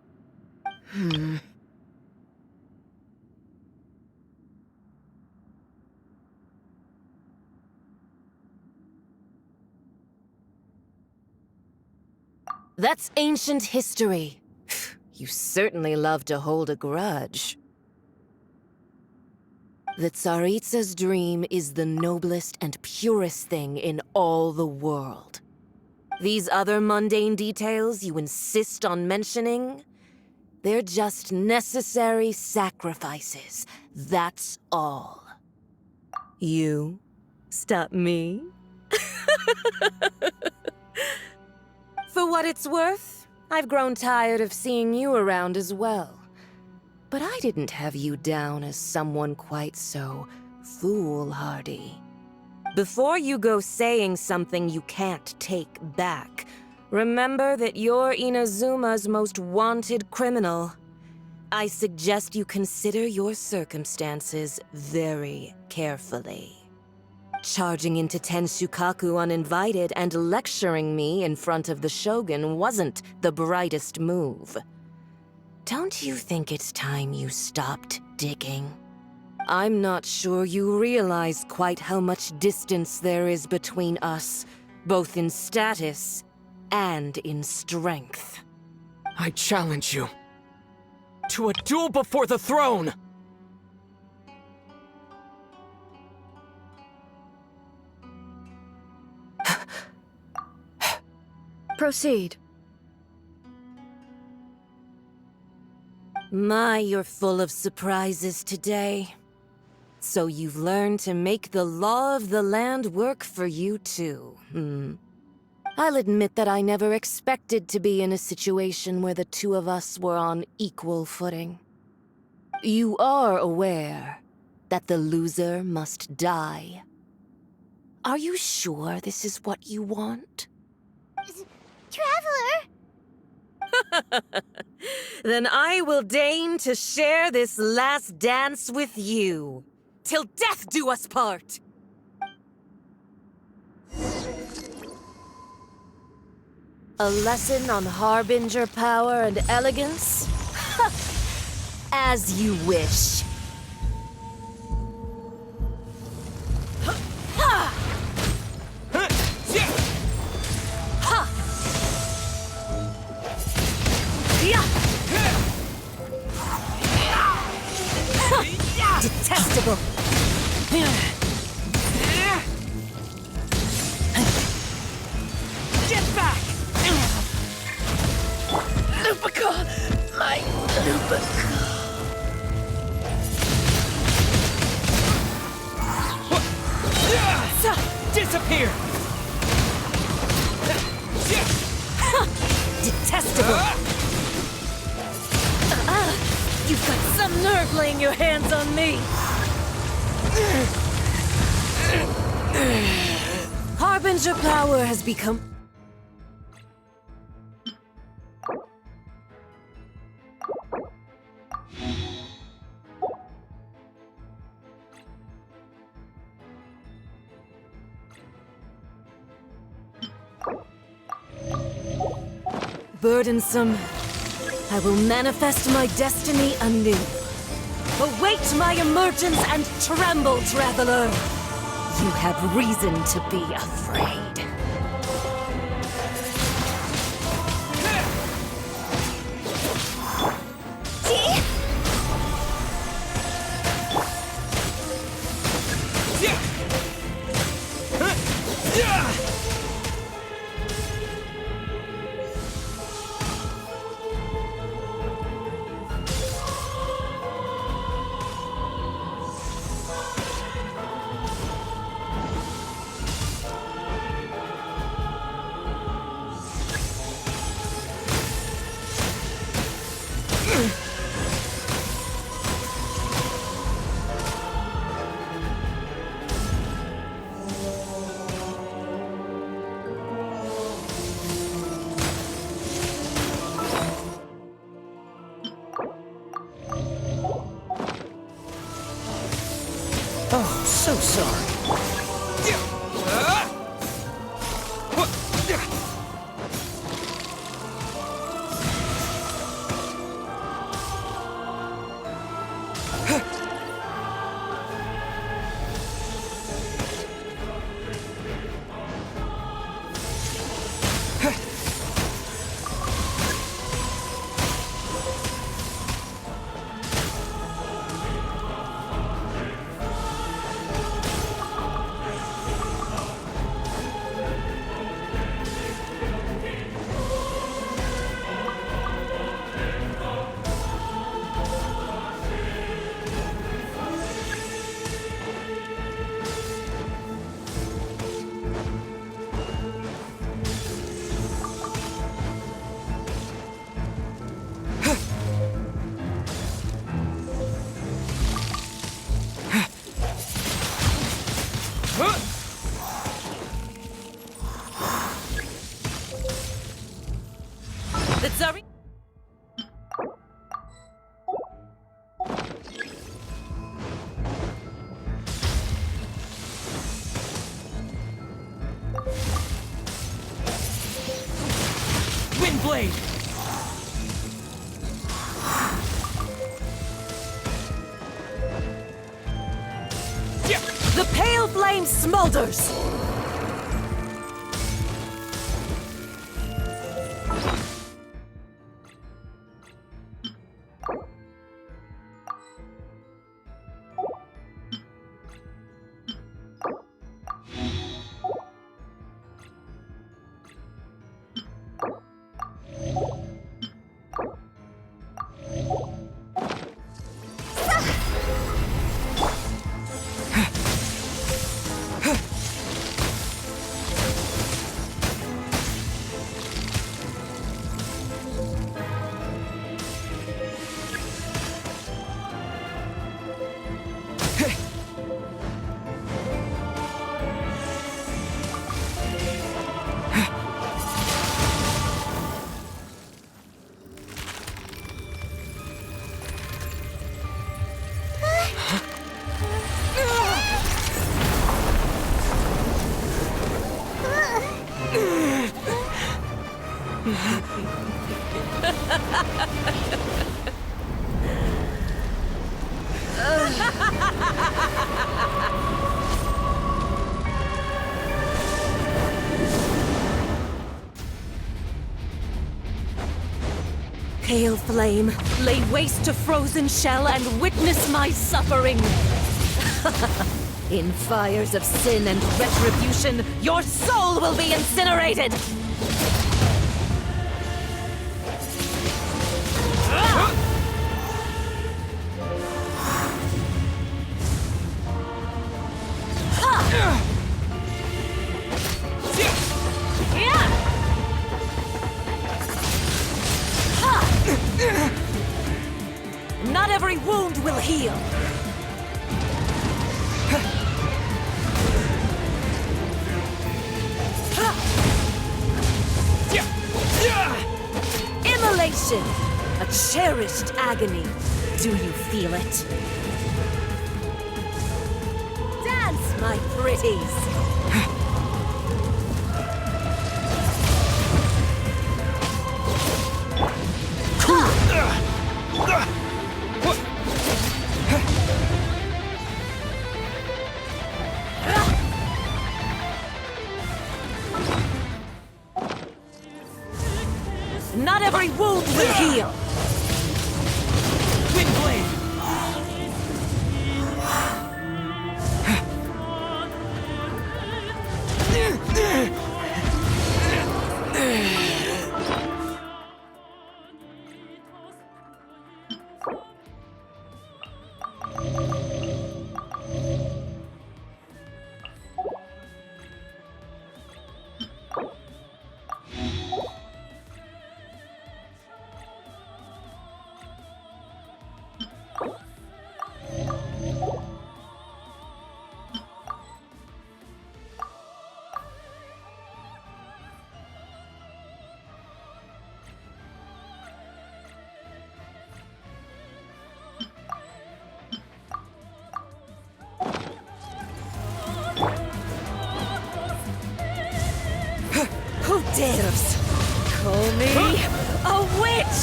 That's ancient history. You certainly love to hold a grudge. The Tsaritsa's dream is the noblest and purest thing in all the world. These other mundane details you insist on mentioning, they're just necessary sacrifices. That's all. You stop me? For what it's worth, I've grown tired of seeing you around as well. But I didn't have you down as someone quite so foolhardy. Before you go saying something you can't take back, remember that you're Inazuma's most wanted criminal. I suggest you consider your circumstances very carefully. Charging into Tenshukaku uninvited and lecturing me in front of the Shogun wasn't the brightest move. Don't you think it's time you stopped digging? I'm not sure you realize quite how much distance there is between us, both in status and in strength. I challenge you to a duel before the throne! Proceed. My, you're full of surprises today. So you've learned to make the law of the land work for you too, I'll admit that I never expected to be in a situation where the two of us were on equal footing. You are aware that the loser must die. Are you sure this is what you want? Traveler! Then I will deign to share this last dance with you. Till death do us part! A lesson on Harbinger power and elegance? As you wish. Detestable! Get back! Lupica! My Lupica! Disappear! Detestable! deserve laying your hands on me! Harbinger power has become... burdensome. I will manifest my destiny anew. Await my emergence and tremble, traveler! You have reason to be afraid. Oh, so sorry. Sorry. Windblade! The pale flame smolders! Pale flame, lay waste to frozen shell and witness my suffering! In fires of sin and retribution, your soul will be incinerated! Not every wound will heal! Immolation! A cherished agony. Do you feel it? Dance, my pretties! Not every wound will heal! Windblade! Who dares call me a witch?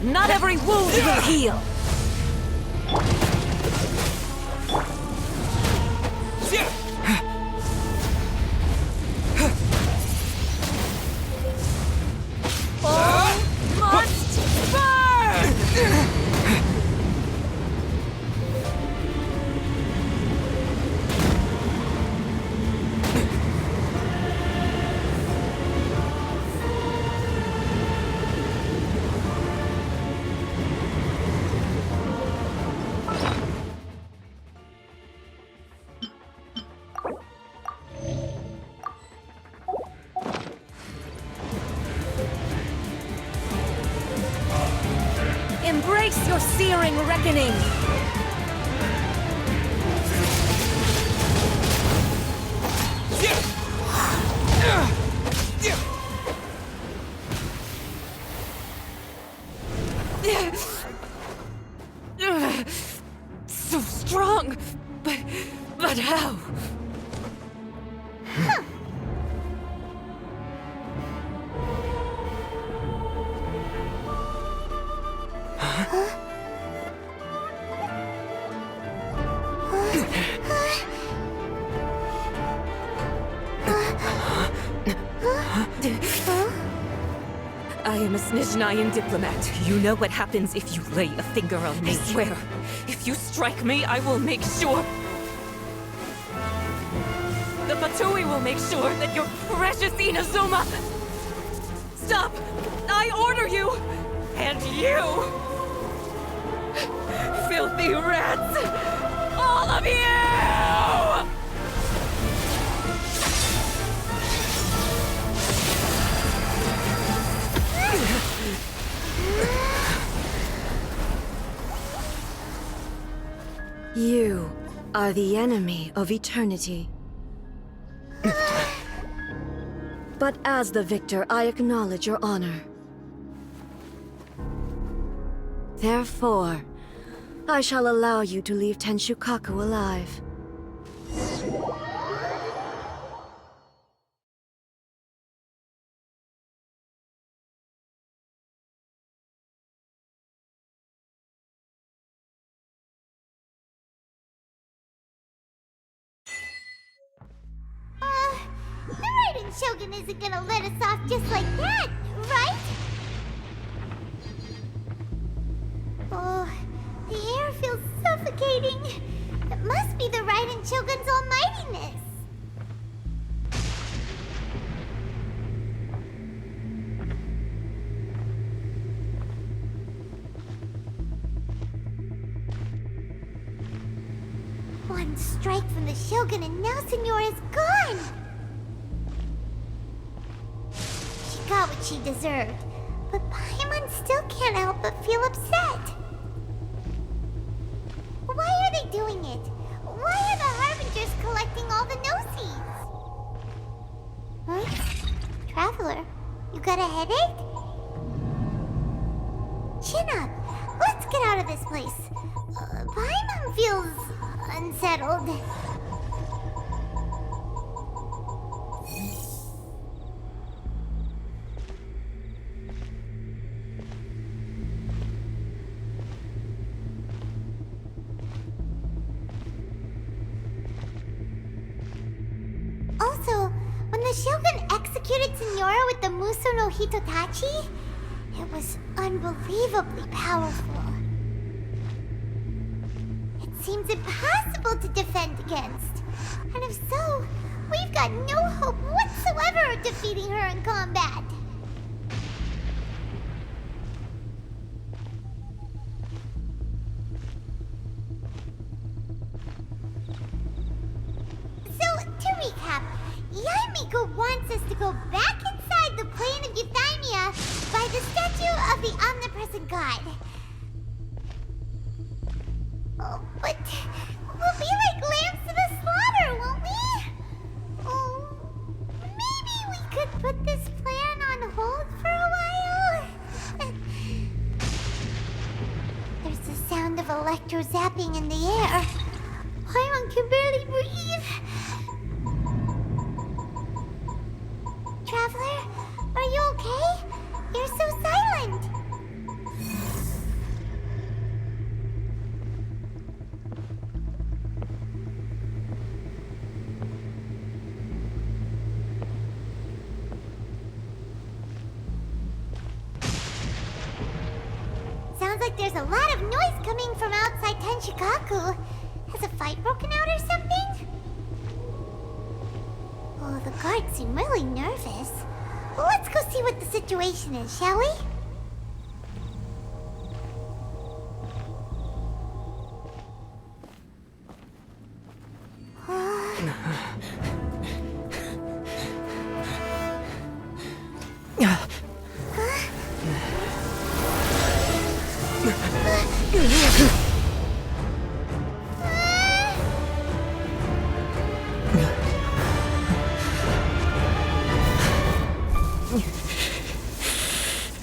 Not every wound will heal. All must burn! Embrace your searing reckoning! So strong, but how? I am a Snezhnayan diplomat. You know what happens if you lay a finger on me. I swear, if you strike me, I will make sure... The Fatui will make sure that your precious Inazuma... Stop! I order you! And you! Filthy rats! All of you! You are the enemy of eternity. But as the victor, I acknowledge your honor. Therefore, I shall allow you to leave Tenshukaku alive. The Raiden Shogun isn't gonna let us off just like that, right? Oh, the air feels suffocating. It must be the Raiden Shogun's almightiness. One One strike from the Shogun and now Senora is gone! She got what she deserved, but Paimon still can't help but feel upset. Why are they doing it? Why are the Harbingers collecting all the no-seeds? Huh? Traveler, you got a headache? Chin up. Let's get out of this place. Paimon feels unsettled. Also, when the Shogun executed Senora with the Muso no Hitotachi, it was unbelievably powerful. It seems impossible to defend against. And if so, we've got no hope whatsoever of defeating her in combat. So, to recap, Yaimiko wants us to go back inside the plane of Euthymia by the statue of the omnipresent god. Oh, but we'll be like lambs to the slaughter, won't we? Oh, maybe we could put this plan on hold for a while? There's the sound of electro zapping in the air. Paimon can barely breathe. Traveler, are you okay? You're so silent. Sounds like there's a lot of noise coming from outside Tenshikaku. Has a fight broken out or something? Oh, the guards seem really nervous. Well, let's go see what the situation is, shall we?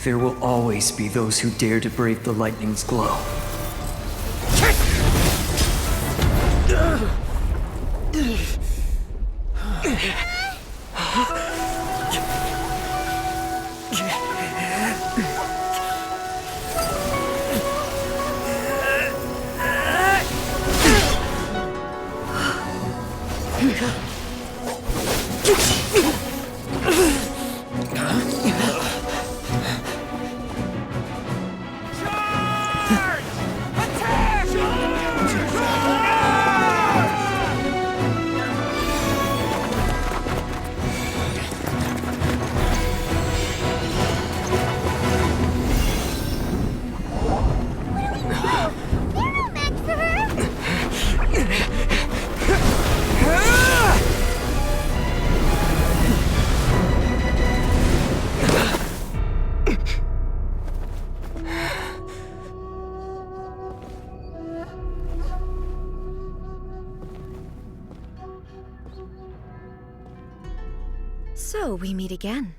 There will always be those who dare to brave the lightning's glow. So we meet again.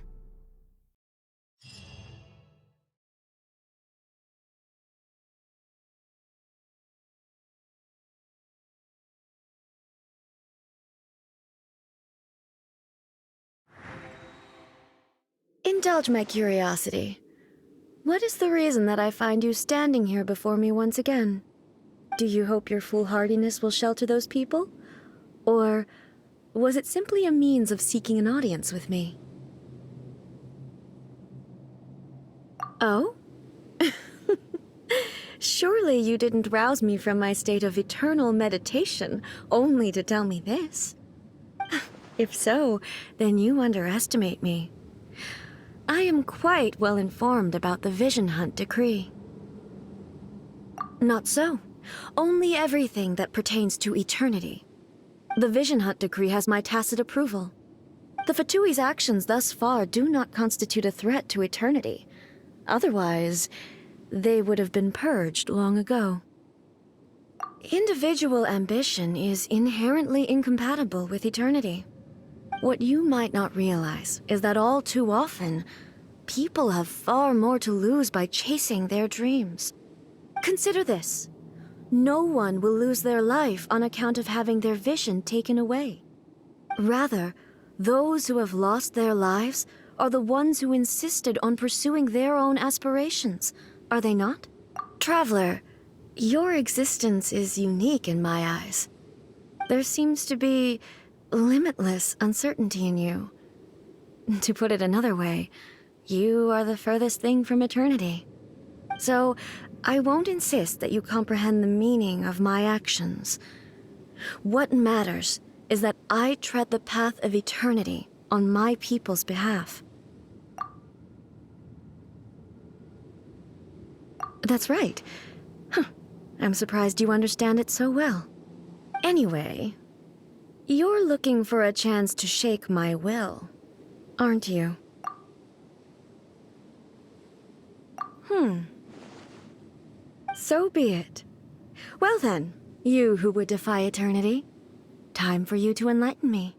Indulge my curiosity. What is the reason that I find you standing here before me once again? Do you hope your foolhardiness will shelter those people? Or was it simply a means of seeking an audience with me? Oh? Surely you didn't rouse me from my state of eternal meditation only to tell me this. If so, then you underestimate me. I am quite well informed about the Vision Hunt decree. Not so. Only everything that pertains to eternity. The Vision Hunt decree has my tacit approval. The Fatui's actions thus far do not constitute a threat to eternity. Otherwise, they would have been purged long ago. Individual ambition is inherently incompatible with eternity. What you might not realize is that all too often, people have far more to lose by chasing their dreams. Consider this. No one will lose their life on account of having their vision taken away. Rather, those who have lost their lives are the ones who insisted on pursuing their own aspirations, are they not? Traveler, your existence is unique in my eyes. There seems to be limitless uncertainty in you. To put it another way, you are the furthest thing from eternity. So, I won't insist that you comprehend the meaning of my actions. What matters is that I tread the path of eternity on my people's behalf. That's right. I'm surprised you understand it so well. Anyway, you're looking for a chance to shake my will, aren't you? So be it. Well then, you who would defy eternity, time for you to enlighten me.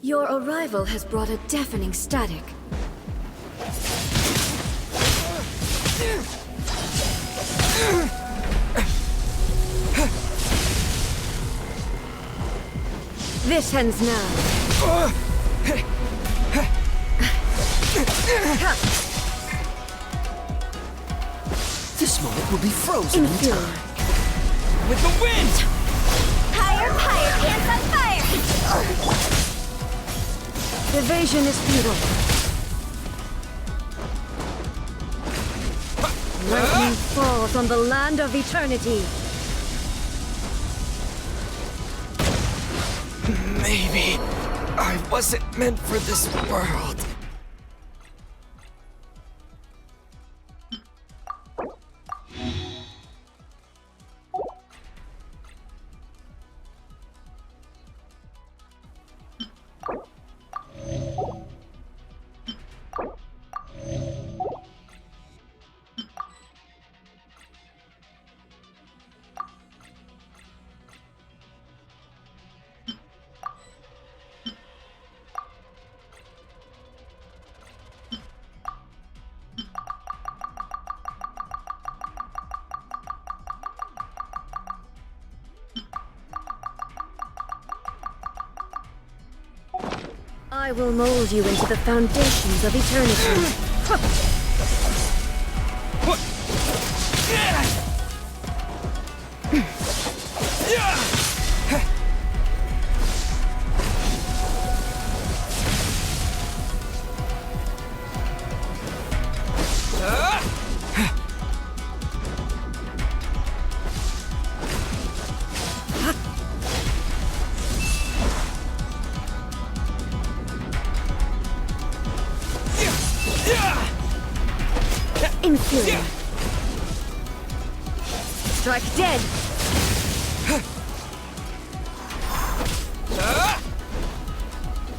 Your arrival has brought a deafening static. This ends now. This moment will be frozen in Inferior. time. With the wind! Higher, pants on fire! Evasion is futile. Lightning falls on the land of eternity. Maybe I wasn't meant for this world. I will mold you into the foundations of eternity. Inferior. Strike dead.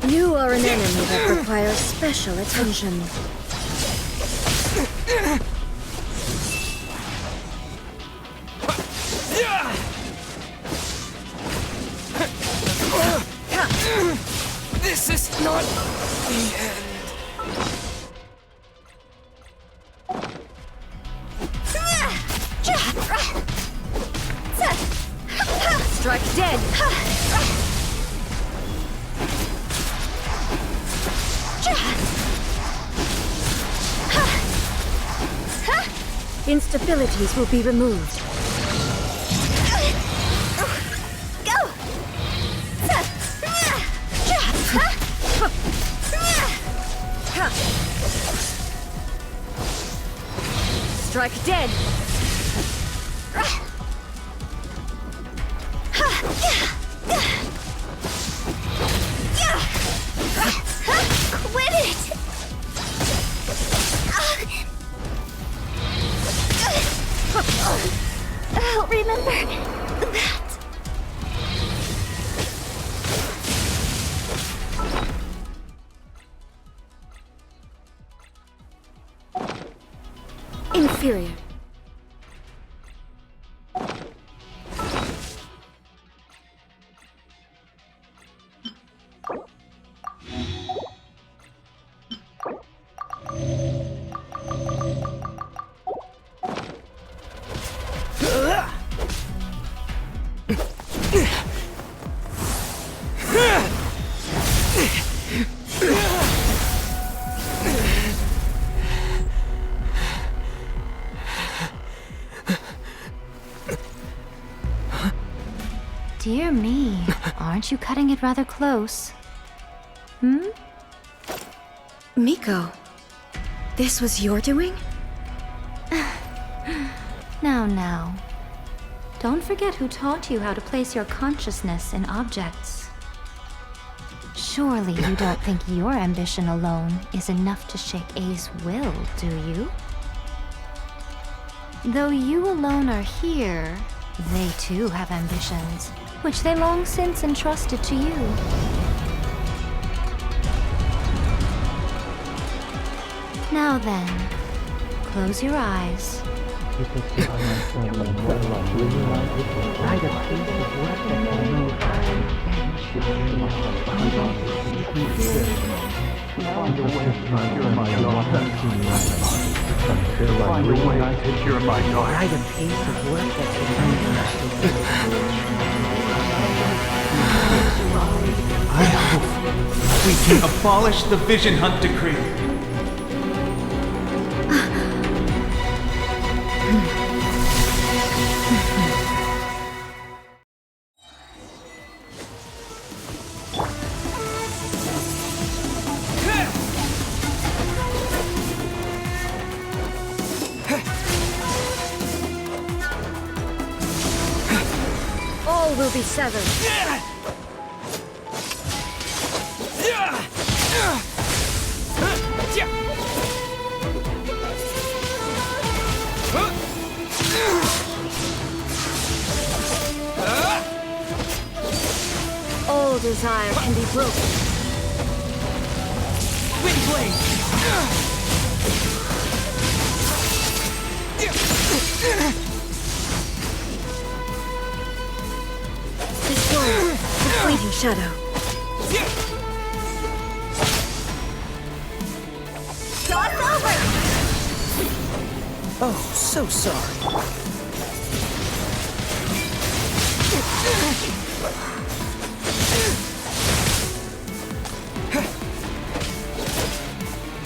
You are an enemy that requires special attention. This is not the end. Strike dead. Instabilities will be removed. Go! Strike dead. Quit it! inferior. Dear me, aren't you cutting it rather close? Hmm? Miko, this was your doing? Now. Don't forget who taught you how to place your consciousness in objects. Surely you don't think your ambition alone is enough to shake A's will, do you? Though you alone are here, they too have ambitions, which they long since entrusted to you. Now then, close your eyes. I hope we can abolish the Vision Hunt Decree. All will be severed. All desire can be broken. Wind Blade! Destroy the fleeting shadow. Cross over! Oh, so sorry.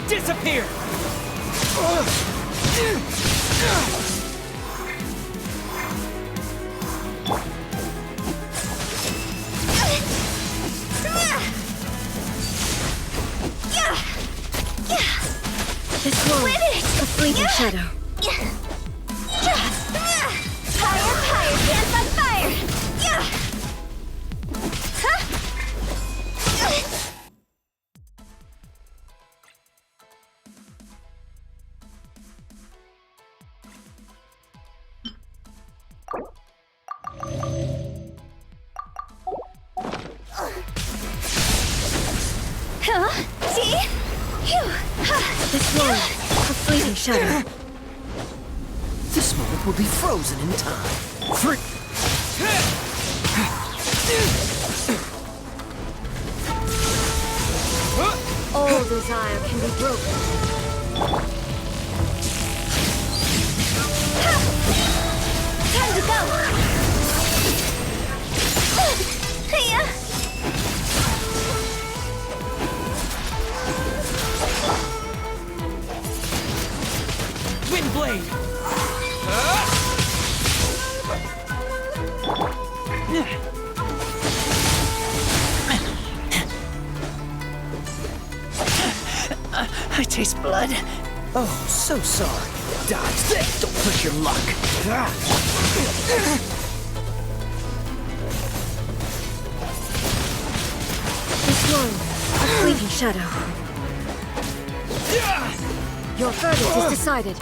Disappear! Destroy the fleeting shadow. Higher, dance on fire! Destroy the fleeting shadow. This moment will be frozen in time. All desire can be broken. Time to go! Wind Blade! I taste blood. Oh, so sorry. Dodge this. Don't push your luck. Destroy a fleeting shadow. Your verdict is decided.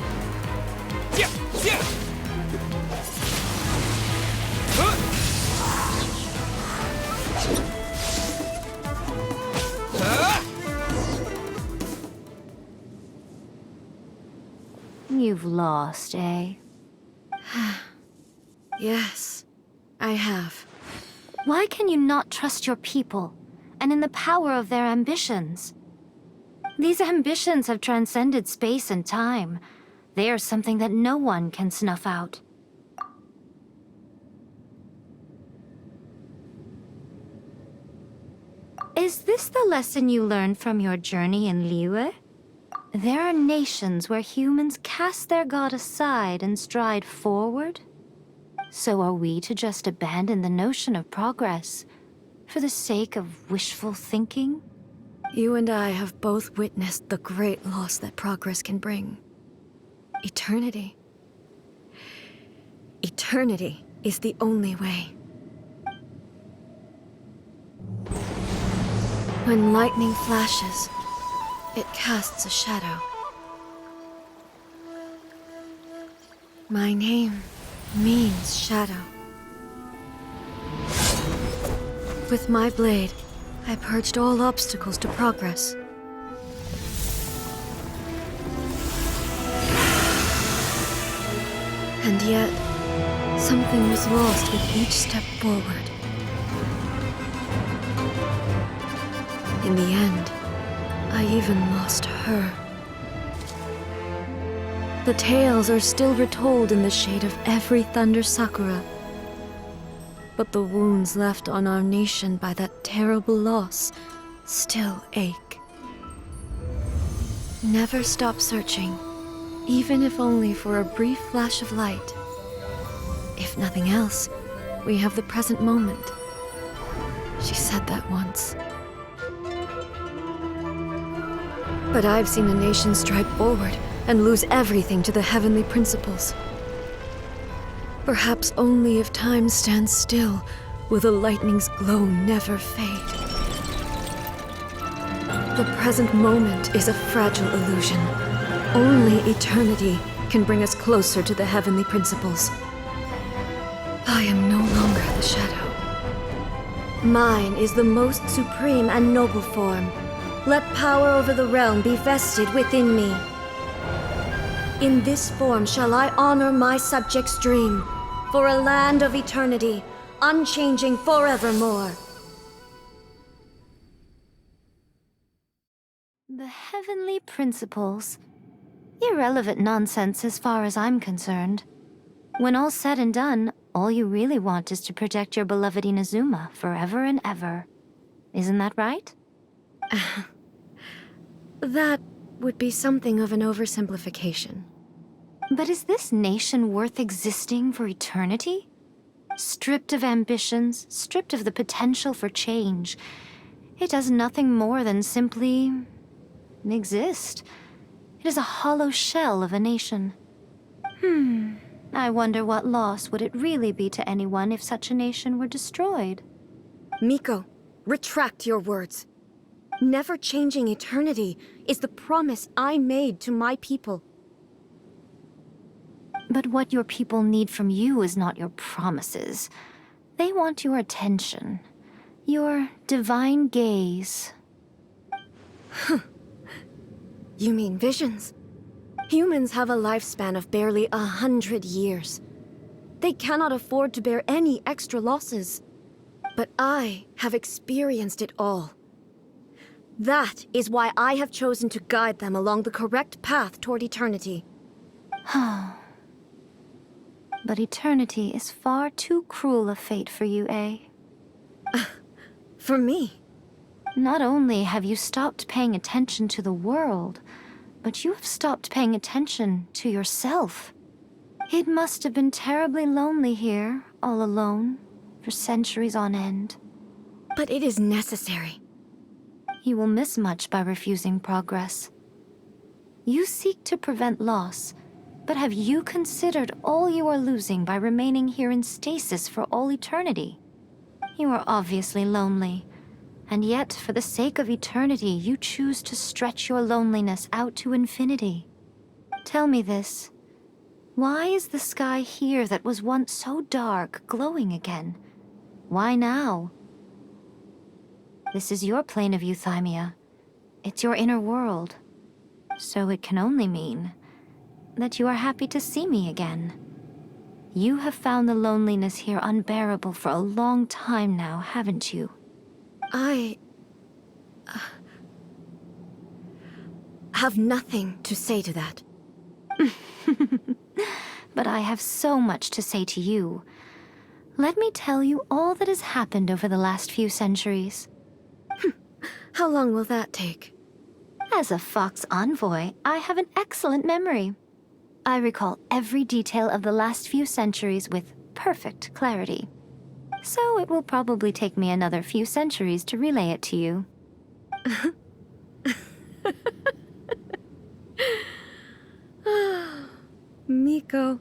You you've lost, eh? Yes, I have. Why can you not trust your people, and in the power of their ambitions? These ambitions have transcended space and time. They are something that no one can snuff out. Is this the lesson you learned from your journey in Liyue? There are nations where humans cast their god aside and stride forward. So are we to just abandon the notion of progress for the sake of wishful thinking? You and I have both witnessed the great loss that progress can bring. Eternity. Eternity is the only way. When lightning flashes, it casts a shadow. My name means shadow. With my blade, I purged all obstacles to progress. And yet, something was lost with each step forward. In the end, I even lost her. The tales are still retold in the shade of every thunder sakura. But the wounds left on our nation by that terrible loss still ache. Never stop searching, even if only for a brief flash of light. If nothing else, we have the present moment. She said that once. But I've seen a nation stride forward and lose everything to the heavenly principles. Perhaps only if time stands still will the lightning's glow never fade. The present moment is a fragile illusion. Only eternity can bring us closer to the heavenly principles. I am no longer the shadow. Mine is the most supreme and noble form. Let power over the realm be vested within me. In this form shall I honor my subjects' dream, for a land of eternity, unchanging forevermore. The heavenly principles. Irrelevant nonsense as far as I'm concerned. When all's said and done, all you really want is to protect your beloved Inazuma forever and ever. Isn't that right? That would be something of an oversimplification. But is this nation worth existing for eternity? Stripped of ambitions, stripped of the potential for change, it does nothing more than simply exist. It is a hollow shell of a nation. I wonder what loss would it really be to anyone if such a nation were destroyed? Miko, retract your words. Never changing eternity is the promise I made to my people. But what your people need from you is not your promises. They want your attention. Your divine gaze. You mean visions? Humans have a lifespan of barely 100 years. They cannot afford to bear any extra losses. But I have experienced it all. That is why I have chosen to guide them along the correct path toward eternity. But eternity is far too cruel a fate for you, eh? For me? Not only have you stopped paying attention to the world, but you have stopped paying attention to yourself. It must have been terribly lonely here, all alone, for centuries on end. But it is necessary. You will miss much by refusing progress. You seek to prevent loss, but have you considered all you are losing by remaining here in stasis for all eternity? You are obviously lonely, and yet for the sake of eternity you choose to stretch your loneliness out to infinity. Tell me this. Why is the sky here that was once so dark glowing again? Why now? This is your plane of euthymia. It's your inner world. So it can only mean that you are happy to see me again. You have found the loneliness here unbearable for a long time now, haven't you? I have nothing to say to that. But I have so much to say to you. Let me tell you all that has happened over the last few centuries. How long will that take? As a Fox envoy, I have an excellent memory. I recall every detail of the last few centuries with perfect clarity. So it will probably take me another few centuries to relay it to you. Miko,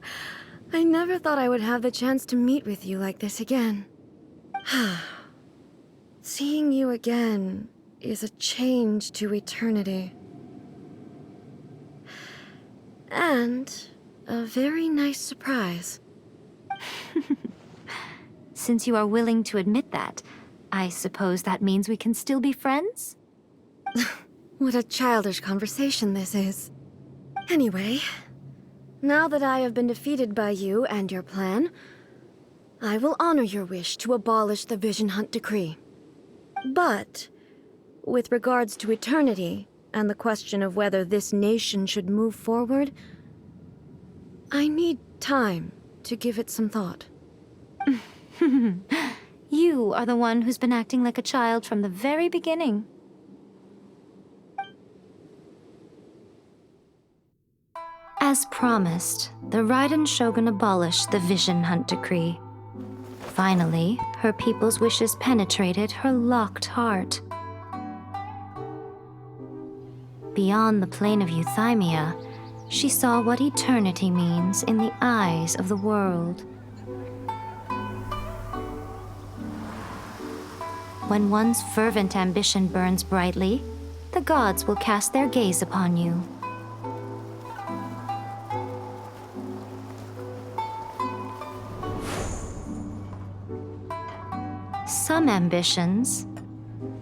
I never thought I would have the chance to meet with you like this again. Seeing you again is a change to eternity. And a very nice surprise. Since you are willing to admit that, I suppose that means we can still be friends? What a childish conversation this is. Anyway, now that I have been defeated by you and your plan, I will honor your wish to abolish the Vision Hunt Decree. But, with regards to eternity, and the question of whether this nation should move forward, I need time to give it some thought. You are the one who's been acting like a child from the very beginning. As promised, the Raiden Shogun abolished the Vision Hunt Decree. Finally, her people's wishes penetrated her locked heart. Beyond the plane of Euthymia, she saw what eternity means in the eyes of the world. When one's fervent ambition burns brightly, the gods will cast their gaze upon you. Some ambitions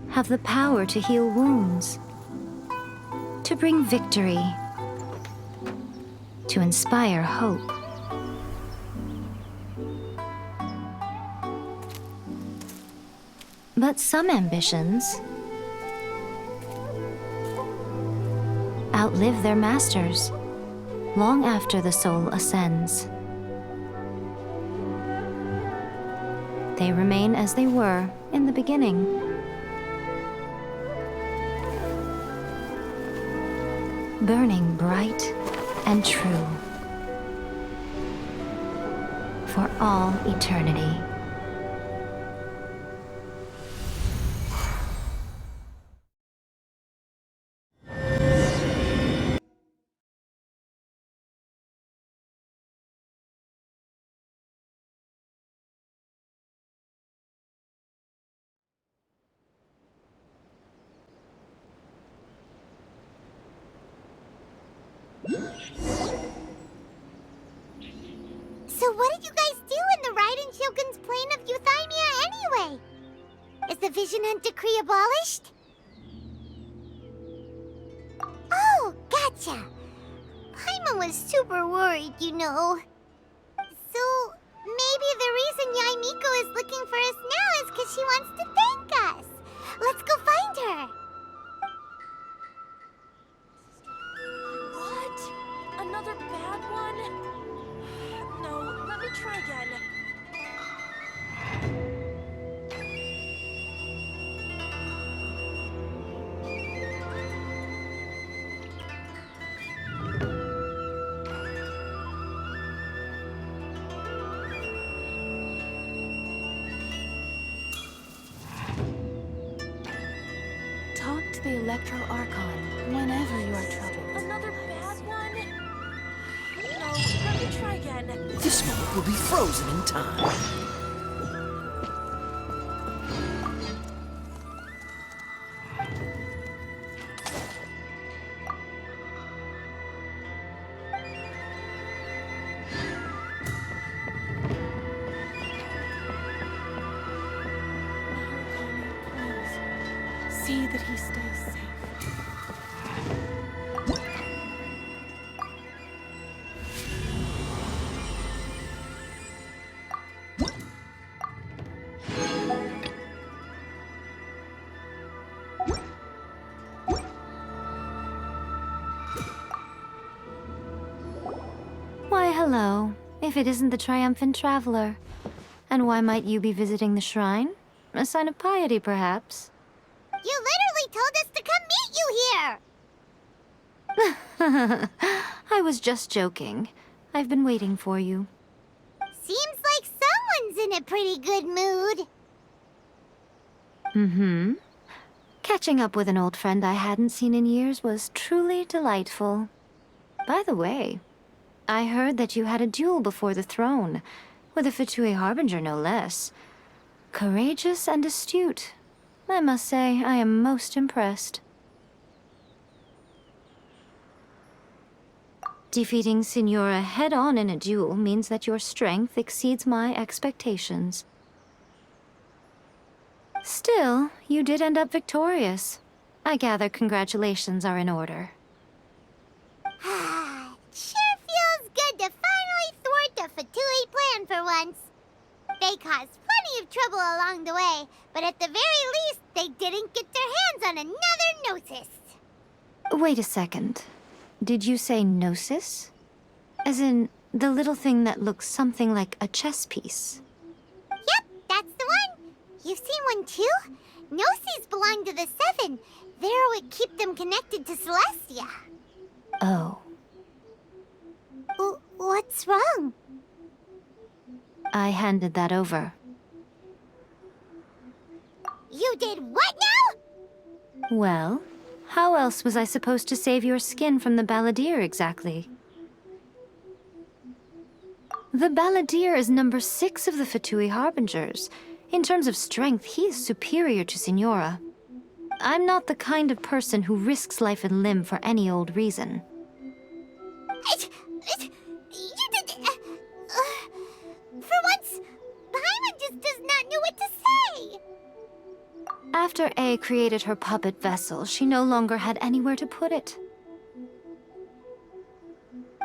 have the power to heal wounds, to bring victory, to inspire hope. But some ambitions outlive their masters long after the soul ascends. They remain as they were in the beginning. Burning bright and true for all eternity. So what did you guys do in the Raiden Shogun's plane of Euthymia anyway? Is the Vision Hunt Decree abolished? Oh, gotcha. Paimon was super worried, you know. So maybe the reason Yaimiko is looking for us now is because she wants to thank us. Let's go find her. What? Another bad one? No, let me try again. Talk to the Electro Archon whenever you are troubled. Another bad one? No, let me try again. This moment will be frozen in time. See that he stays safe. hello, if it isn't the triumphant traveler. And why might you be visiting the shrine? A sign of piety, perhaps? You literally told us to come meet you here! I was just joking. I've been waiting for you. Seems like someone's in a pretty good mood. Mm-hmm. Catching up with an old friend I hadn't seen in years was truly delightful. By the way, I heard that you had a duel before the throne, with a Fatui Harbinger no less. Courageous and astute. I must say, I am most impressed. Defeating Signora head-on in a duel means that your strength exceeds my expectations. Still, you did end up victorious. I gather congratulations are in order. Sure feels good to finally thwart the Fatui plan for once. They caused plenty of trouble along the way, but at the very least, they didn't get their hands on another Gnosis. Wait a second. Did you say Gnosis? As in, the little thing that looks something like a chess piece? Yep, that's the one. You've seen one too? Gnosis belong to the Seven. They're what keep them connected to Celestia. Oh. What's wrong? I handed that over. You did what now? Well, how else was I supposed to save your skin from the Balladeer exactly? The Balladeer is number 6 of the Fatui Harbingers. In terms of strength, he is superior to Signora. I'm not the kind of person who risks life and limb for any old reason. For once, Paimon just does not know what to say. After A created her puppet vessel, she no longer had anywhere to put it.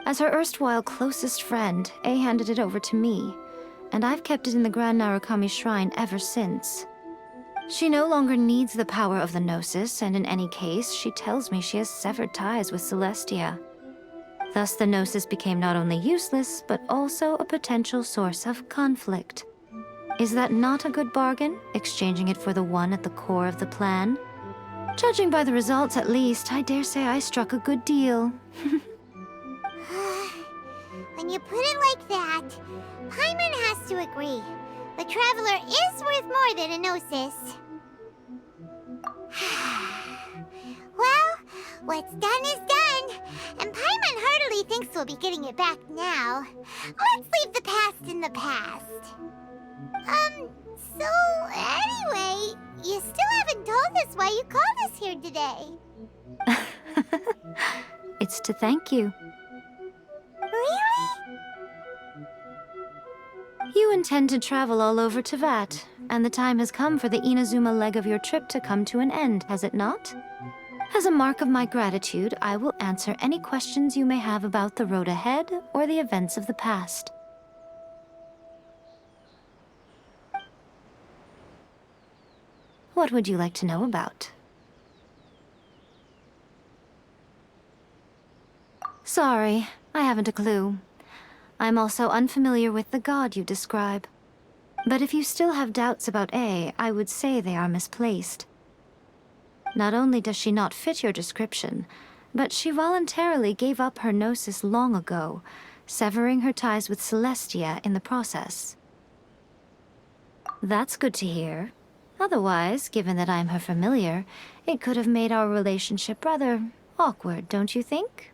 As her erstwhile closest friend, A handed it over to me, and I've kept it in the Grand Narukami Shrine ever since. She no longer needs the power of the Gnosis, and in any case, she tells me she has severed ties with Celestia. Thus, the Gnosis became not only useless, but also a potential source of conflict. Is that not a good bargain, exchanging it for the one at the core of the plan? Judging by the results, at least, I dare say I struck a good deal. When you put it like that, Paimon has to agree. The Traveler is worth more than a Gnosis. Well, what's done is done, and Paimon heartily thinks we'll be getting it back now. Let's leave the past in the past. So anyway, you still haven't told us why you called us here today. It's to thank you. Really? You intend to travel all over Teyvat, and the time has come for the Inazuma leg of your trip to come to an end, has it not? As a mark of my gratitude, I will answer any questions you may have about the road ahead or the events of the past. What would you like to know about? Sorry, I haven't a clue. I'm also unfamiliar with the god you describe. But if you still have doubts about A, I would say they are misplaced. Not only does she not fit your description, but she voluntarily gave up her Gnosis long ago, severing her ties with Celestia in the process. That's good to hear. Otherwise, given that I'm her familiar, it could have made our relationship rather awkward, don't you think?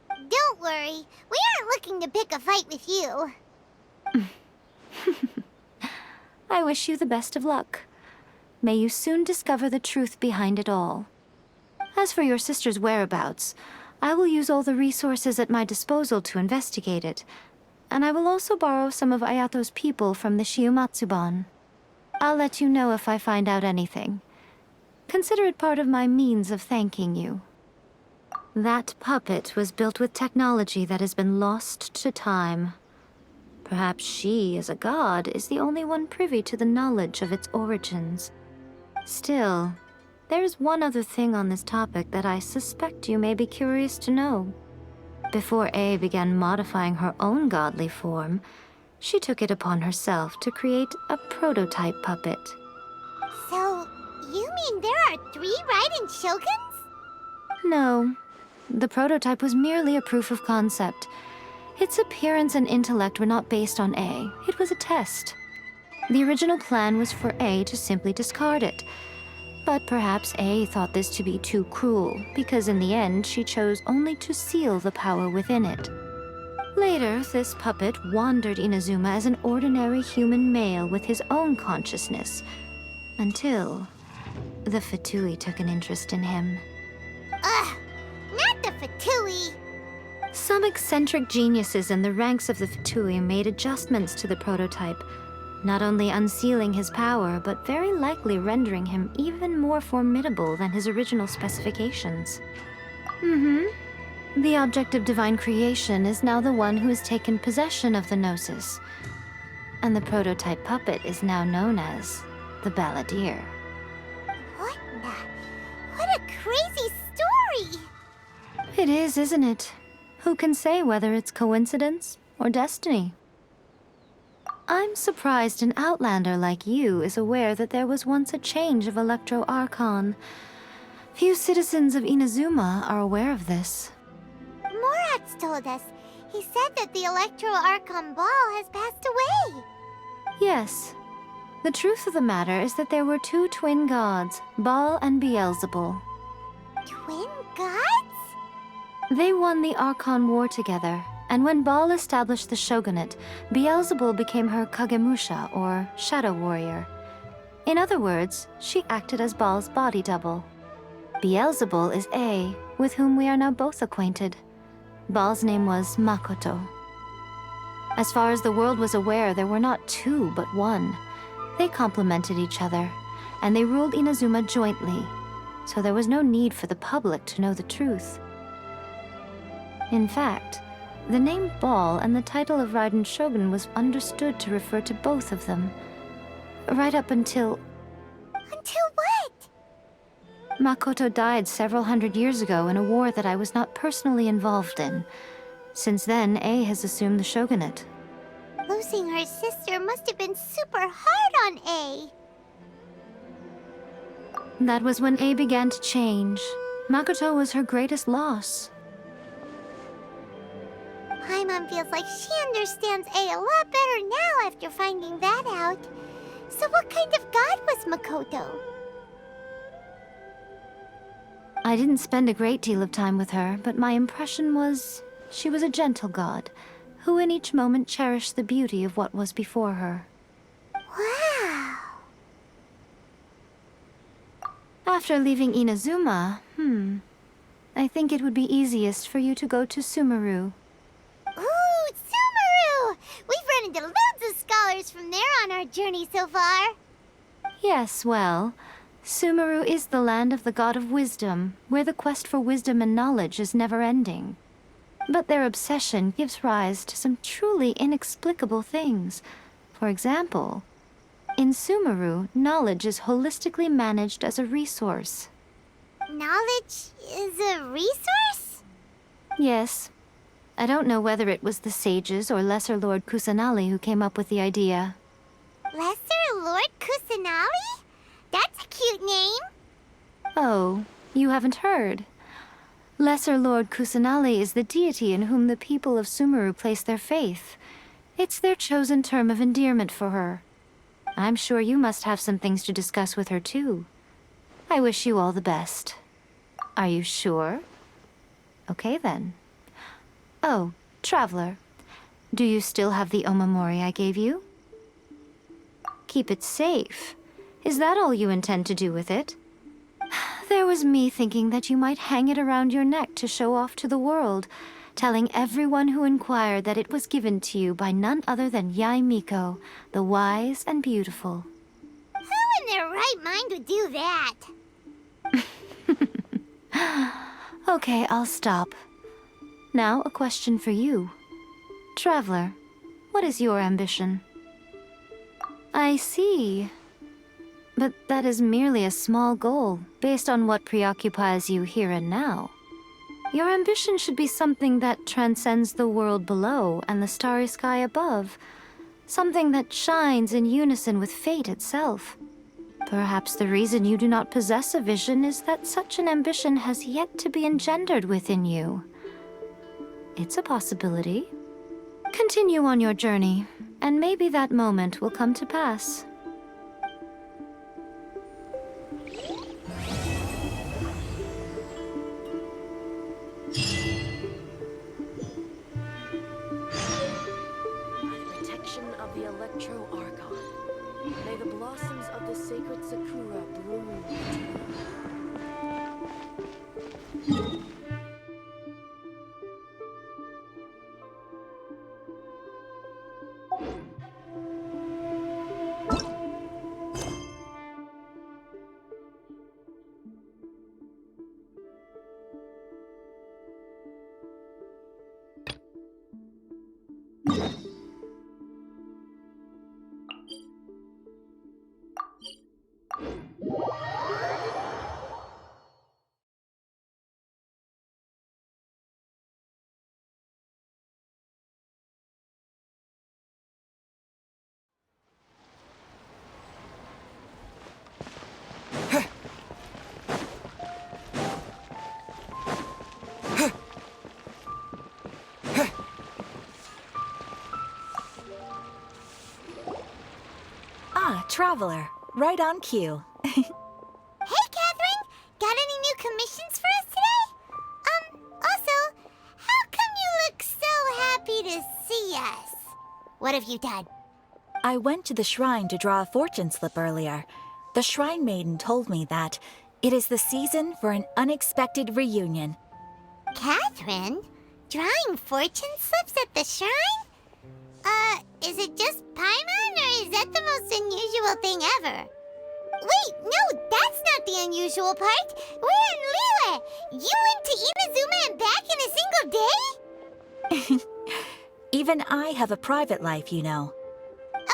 Don't worry, we aren't looking to pick a fight with you. I wish you the best of luck. May you soon discover the truth behind it all. As for your sister's whereabouts, I will use all the resources at my disposal to investigate it, and I will also borrow some of Ayato's people from the Shiumatsuban. I'll let you know if I find out anything. Consider it part of my means of thanking you. That puppet was built with technology that has been lost to time. Perhaps she, as a god, is the only one privy to the knowledge of its origins. Still, there is one other thing on this topic that I suspect you may be curious to know. Before A began modifying her own godly form, she took it upon herself to create a prototype puppet. So, you mean there are 3 Raiden Shoguns? No, the prototype was merely a proof of concept. Its appearance and intellect were not based on A. It was a test. The original plan was for A to simply discard it. But perhaps A thought this to be too cruel, because in the end she chose only to seal the power within it. Later, this puppet wandered Inazuma as an ordinary human male with his own consciousness, until the Fatui took an interest in him. Ugh, not the Fatui! Some eccentric geniuses in the ranks of the Fatui made adjustments to the prototype, not only unsealing his power, but very likely rendering him even more formidable than his original specifications. The object of divine creation is now the one who has taken possession of the Gnosis, and the prototype puppet is now known as the Balladeer. What a crazy story! It is, isn't it? Who can say whether it's coincidence or destiny? I'm surprised an outlander like you is aware that there was once a change of Electro Archon. Few citizens of Inazuma are aware of this. Morat's told us. He said that the Electro Archon Ball has passed away. Yes. The truth of the matter is that there were 2 twin gods, Baal and Beelzebul. Twin gods? They won the Archon War together, and when Baal established the shogunate, Beelzebul became her Kagemusha, or shadow warrior. In other words, she acted as Baal's body double. Beelzebul is A, with whom we are now both acquainted. Baal's name was Makoto. As far as the world was aware, there were not 2, but 1. They complemented each other, and they ruled Inazuma jointly, so there was no need for the public to know the truth. In fact, the name Baal and the title of Raiden Shogun was understood to refer to both of them. Right up until... Until what? Makoto died several hundred years ago in a war that I was not personally involved in. Since then, A has assumed the shogunate. Losing her sister must have been super hard on A. That was when A began to change. Makoto was her greatest loss. Paimon feels like she understands A a lot better now after finding that out. So what kind of god was Makoto? I didn't spend a great deal of time with her, but my impression was she was a gentle god, who in each moment cherished the beauty of what was before her. Wow! After leaving Inazuma, I think it would be easiest for you to go to Sumeru. Ooh, Sumeru! We've run into loads of scholars from there on our journey so far. Yes, well, Sumeru is the land of the god of wisdom, where the quest for wisdom and knowledge is never-ending. But their obsession gives rise to some truly inexplicable things. For example, in Sumeru, knowledge is holistically managed as a resource. Knowledge is a resource? Yes. I don't know whether it was the sages or Lesser Lord Kusanali who came up with the idea. Lesser Lord Kusanali? That's a cute name. Oh, you haven't heard. Lesser Lord Kusanali is the deity in whom the people of Sumeru place their faith. It's their chosen term of endearment for her. I'm sure you must have some things to discuss with her too. I wish you all the best. Are you sure? Okay then. Oh, Traveler, do you still have the omamori I gave you? Keep it safe. Is that all you intend to do with it? There was me thinking that you might hang it around your neck to show off to the world, telling everyone who inquired that it was given to you by none other than Yae Miko, the wise and beautiful. Who in their right mind would do that? Okay, I'll stop. Now, a question for you. Traveler, what is your ambition? I see. But that is merely a small goal, based on what preoccupies you here and now. Your ambition should be something that transcends the world below and the starry sky above. Something that shines in unison with fate itself. Perhaps the reason you do not possess a vision is that such an ambition has yet to be engendered within you. It's a possibility. Continue on your journey, and maybe that moment will come to pass. By the protection of the Electro Archon, may the blossoms of the sacred Sakura bloom. Ah, Traveler. Right on cue. Hey, Catherine! Got any new commissions for us today? Also, how come you look so happy to see us? What have you done? I went to the shrine to draw a fortune slip earlier. The shrine maiden told me that it is the season for an unexpected reunion. Catherine? Drawing fortune slips at the shrine? Is it just Paimon, or is that the most unusual thing ever? Wait, no, that's not the unusual part. We're in Liyue. You went to Inazuma and back in a single day? Even I have a private life, you know.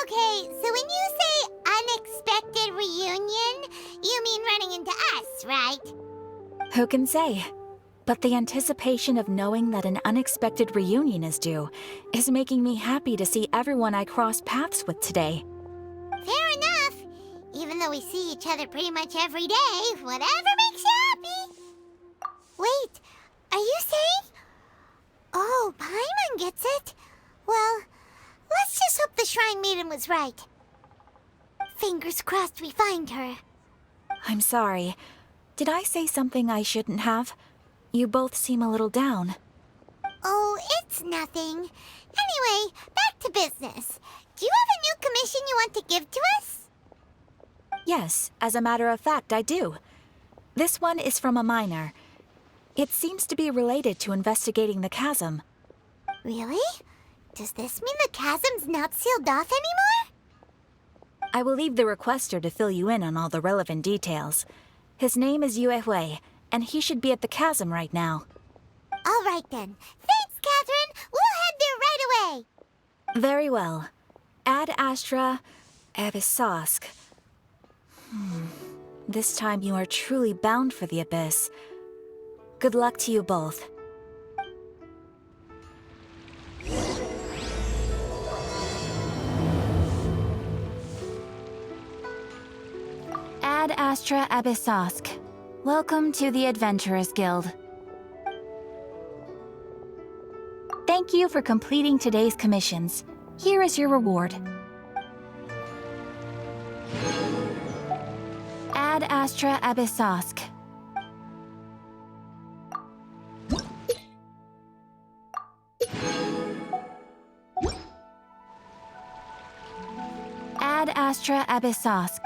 Okay, so when you say unexpected reunion, you mean running into us, right? Who can say? But the anticipation of knowing that an unexpected reunion is due is making me happy to see everyone I crossed paths with today. Fair enough. Even though we see each other pretty much every day, whatever makes you happy. Wait, are you saying? Oh, Paimon gets it. Well, let's just hope the Shrine Maiden was right. Fingers crossed we find her. I'm sorry. Did I say something I shouldn't have? You both seem a little down. Oh, it's nothing. Anyway, back to business. Do you have a new commission you want to give to us? Yes, as a matter of fact, I do. This one is from a miner. It seems to be related to investigating the chasm. Really? Does this mean the chasm's not sealed off anymore? I will leave the requester to fill you in on all the relevant details. His name is Yue Hui, and he should be at the chasm right now. All right then. Thanks, Catherine. We'll head there right away. Very well. Ad Astra Abyssosque. This time you are truly bound for the abyss. Good luck to you both. Ad Astra Abyssosque. Welcome to the Adventurers Guild. Thank you for completing today's commissions. Here is your reward. Ad Astra Abyssosque. Ad Astra Abyssosque.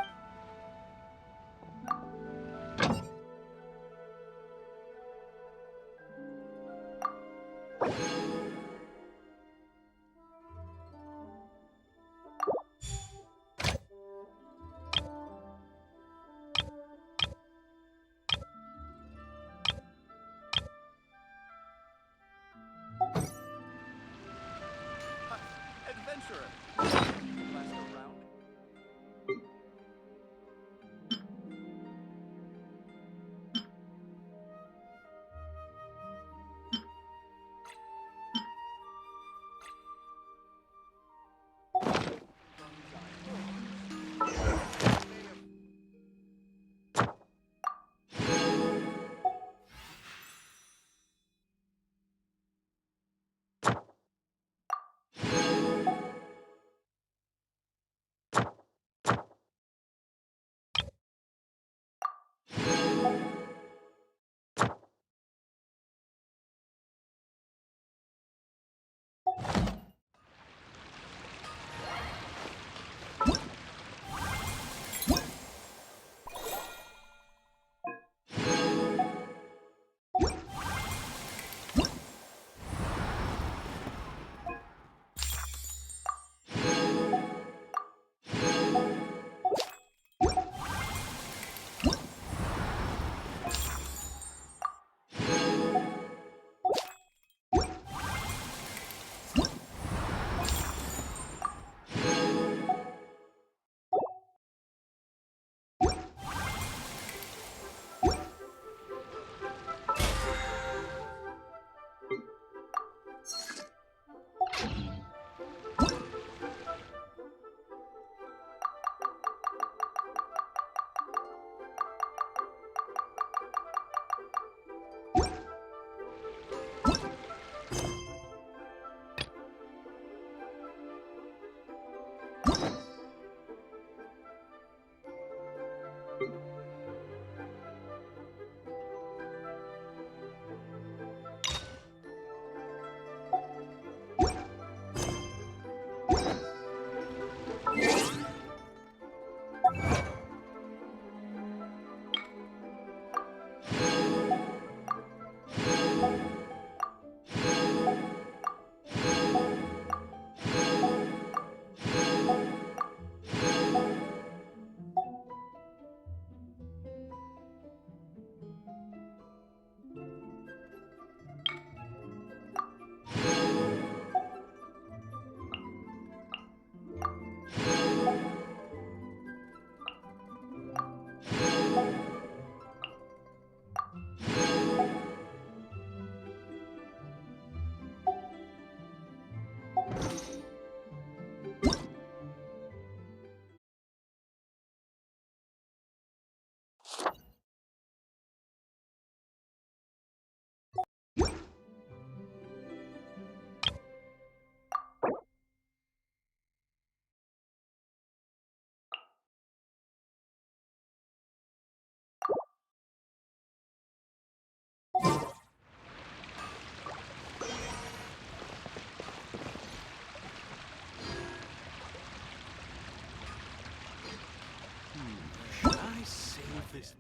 Adventurer. Last around. this.